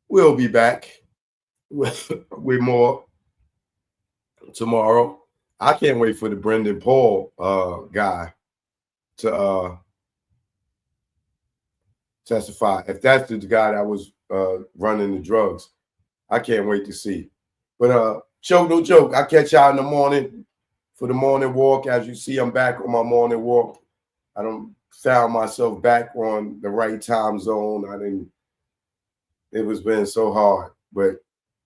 we'll be back with more tomorrow. I can't wait for the Brendan Paul guy to testify. If that's the guy that was running the drugs, I can't wait to see. But choke, no joke. I'll catch y'all in the morning for the morning walk. As you see, I'm back on my morning walk. I don't found myself back on the right time zone. It was been so hard, but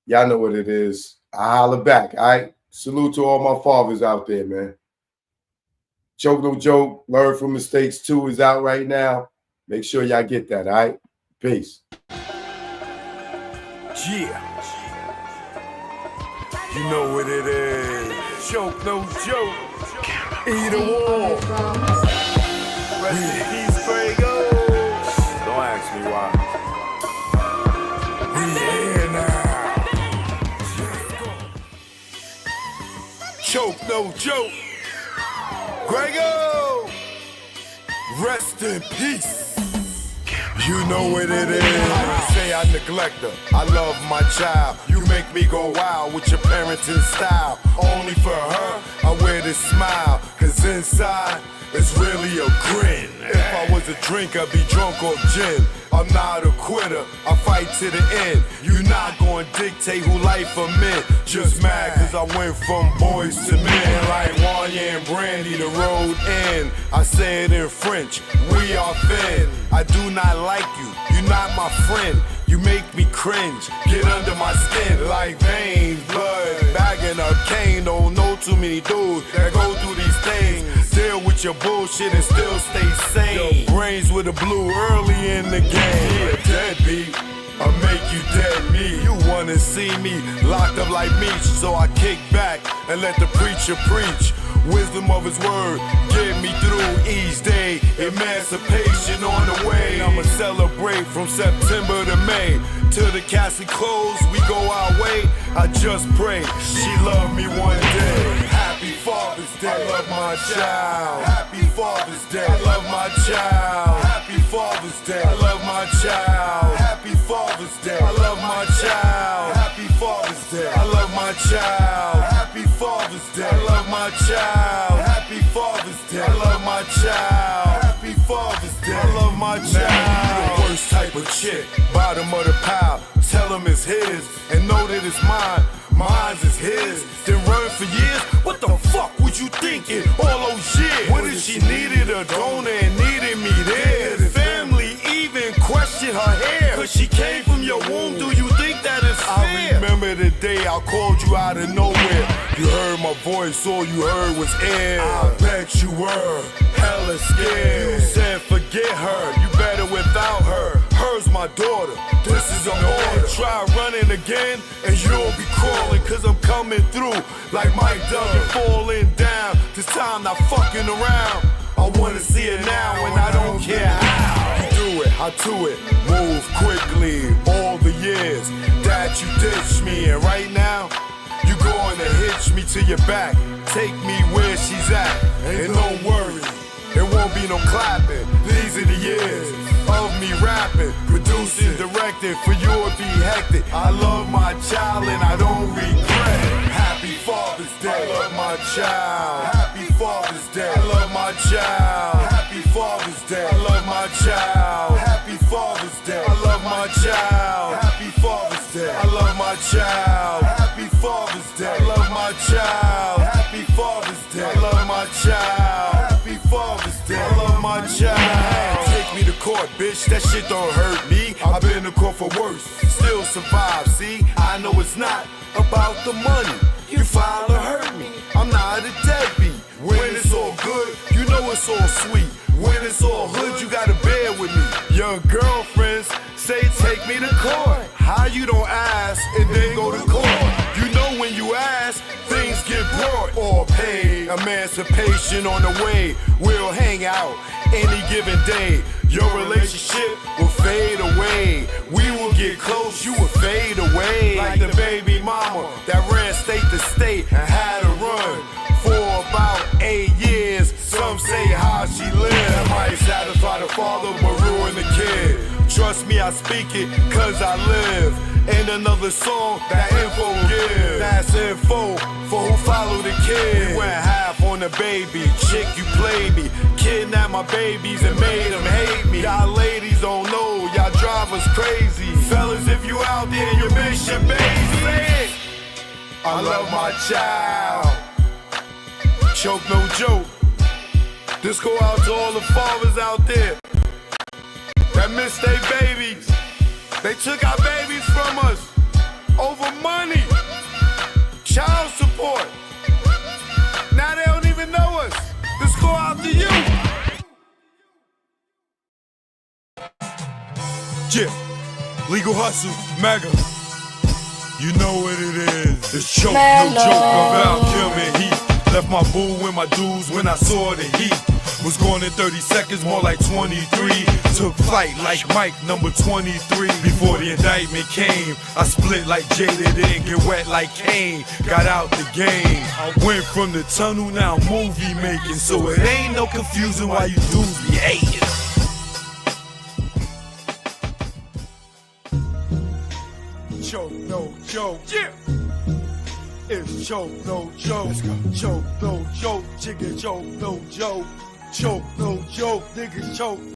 y'all know what it is. I holler back. All right. Salute to all my fathers out there, man. Choke, no joke. Learn from mistakes 2 is out right now. Make sure y'all get that. All right. Peace. Yeah. You know what it is. Choke, no joke. Either war. Rest in peace, Rico. Don't ask me why. We here now. choke, no joke. Grego, rest in peace. You know what it is. Say I neglect her. I love my child. You make me go wild with your parenting style. Only for her, I wear this smile. Cause inside, it's really a grin. If I was a drink, I'd be drunk off gin. I'm not a quitter, I fight to the end. You not gonna dictate who life I'm in. Just mad cause I went from boys to men. Like Wanya and Brandy, the road end. I say it in French, we are thin. I do not like you, you're not my friend. You make me cringe, get under my skin like veins, blood, bagging a cane. Don't know too many dudes that go through these things. Deal with your bullshit and still stay sane. Your brains with a blue early in the game. Yeah, deadbeat, I'll make you dead me. You wanna see me locked up like me, so I kick back and let the preacher preach. Wisdom of his word, get me through each day. Emancipation on the way. I'ma celebrate from September to May. Till the casket close, we go our way. I just pray she love me one day. Happy Father's Day, I love my child. Happy Father's Day, I love my child. Happy Father's Day, I love my child. Happy Father's Day, I love my child. Happy Father's Day, I love my child. Happy Father's Day, I love my child. Happy Father's Day, I love my child. Happy Father's Day, I love my child. The worst type of chick, bottom of the pile. Tell him it's his and know that it's mine. Mine's is his, then run for years. What the fuck was you thinking all those years? What if she needed a donor and needed me there? The family even questioned her hair. Cause she came from your womb, do you think that is fair? I remember the day I called you out of nowhere. You heard my voice, all you heard was air. I bet you were hella scared. You said forget her, you better without her. Her's my daughter, this is an order. Try running again and you'll be crawling. Cause I'm coming through like Mike Duggan falling down. This time not fucking around. I wanna see it now and I don't care how. You do it, I do it, move quickly. All the years that you ditched me, and right now you going to hitch me to your back. Take me where she's at, and don't worry, it won't be no clapping. These are the years of me rapping, producing, directing. For you it'd be hectic. I love my child and I don't regret. Happy Father's Day, I love my child. Happy Father's Day, I love my child. Happy Father's Day, I love my child. Happy Father's Day, I love my child. Happy Father's Day, I love my child. Happy Father's Day, I love my child. Happy Father's Day, I love my child. Happy Father's Day, I love my child. Take me to court, bitch, that shit don't hurt me. I've been to court for worse, still survive, see? I know it's not about the money. You file or hurt me, I'm not a deadbeat. When it's all good, you know it's all sweet. When it's all hood, you gotta bear with me. Your girlfriends say take me to court. How you don't ask and then go to court? You know when you ask, things get brought or paid. Emancipation on the way, we'll hang out any given day. Your relationship will fade away. We will get close, you will fade away. Like the baby mama that ran state to state and had to run for about 8 years. Some say how she lived. That might satisfy the father but ruin the kid. Trust me, I speak it cause I live. And another song that info give. That's info for who follow the kid. You went half on the baby, chick you played me. Kidnapped my babies and made them hate me. Y'all ladies don't know, y'all drive us crazy. Fellas, if you out there, you miss your baby. I love my child. Choke no joke. This go out to all the fathers out there that miss their babies. They took our babies from us over money, child support. Now they don't even know us. This go out to you. Yeah, legal hustle, mega. You know what it is. It's choke, no joke about killing heat. Left my boo in my dues when I saw the heat. Was gone in 30 seconds, more like 23. Took flight like Mike, number 23. Before the indictment came, I split like Jada, didn't get wet like Kane. Got out the game. I went from the tunnel, now movie making. So it ain't no confusing why you dudes be hating. Choke, no joke. Yeah. It's choke, no joke. Choke, no joke. Chicken choke, no joke. Choke, no joke. Nigga choke.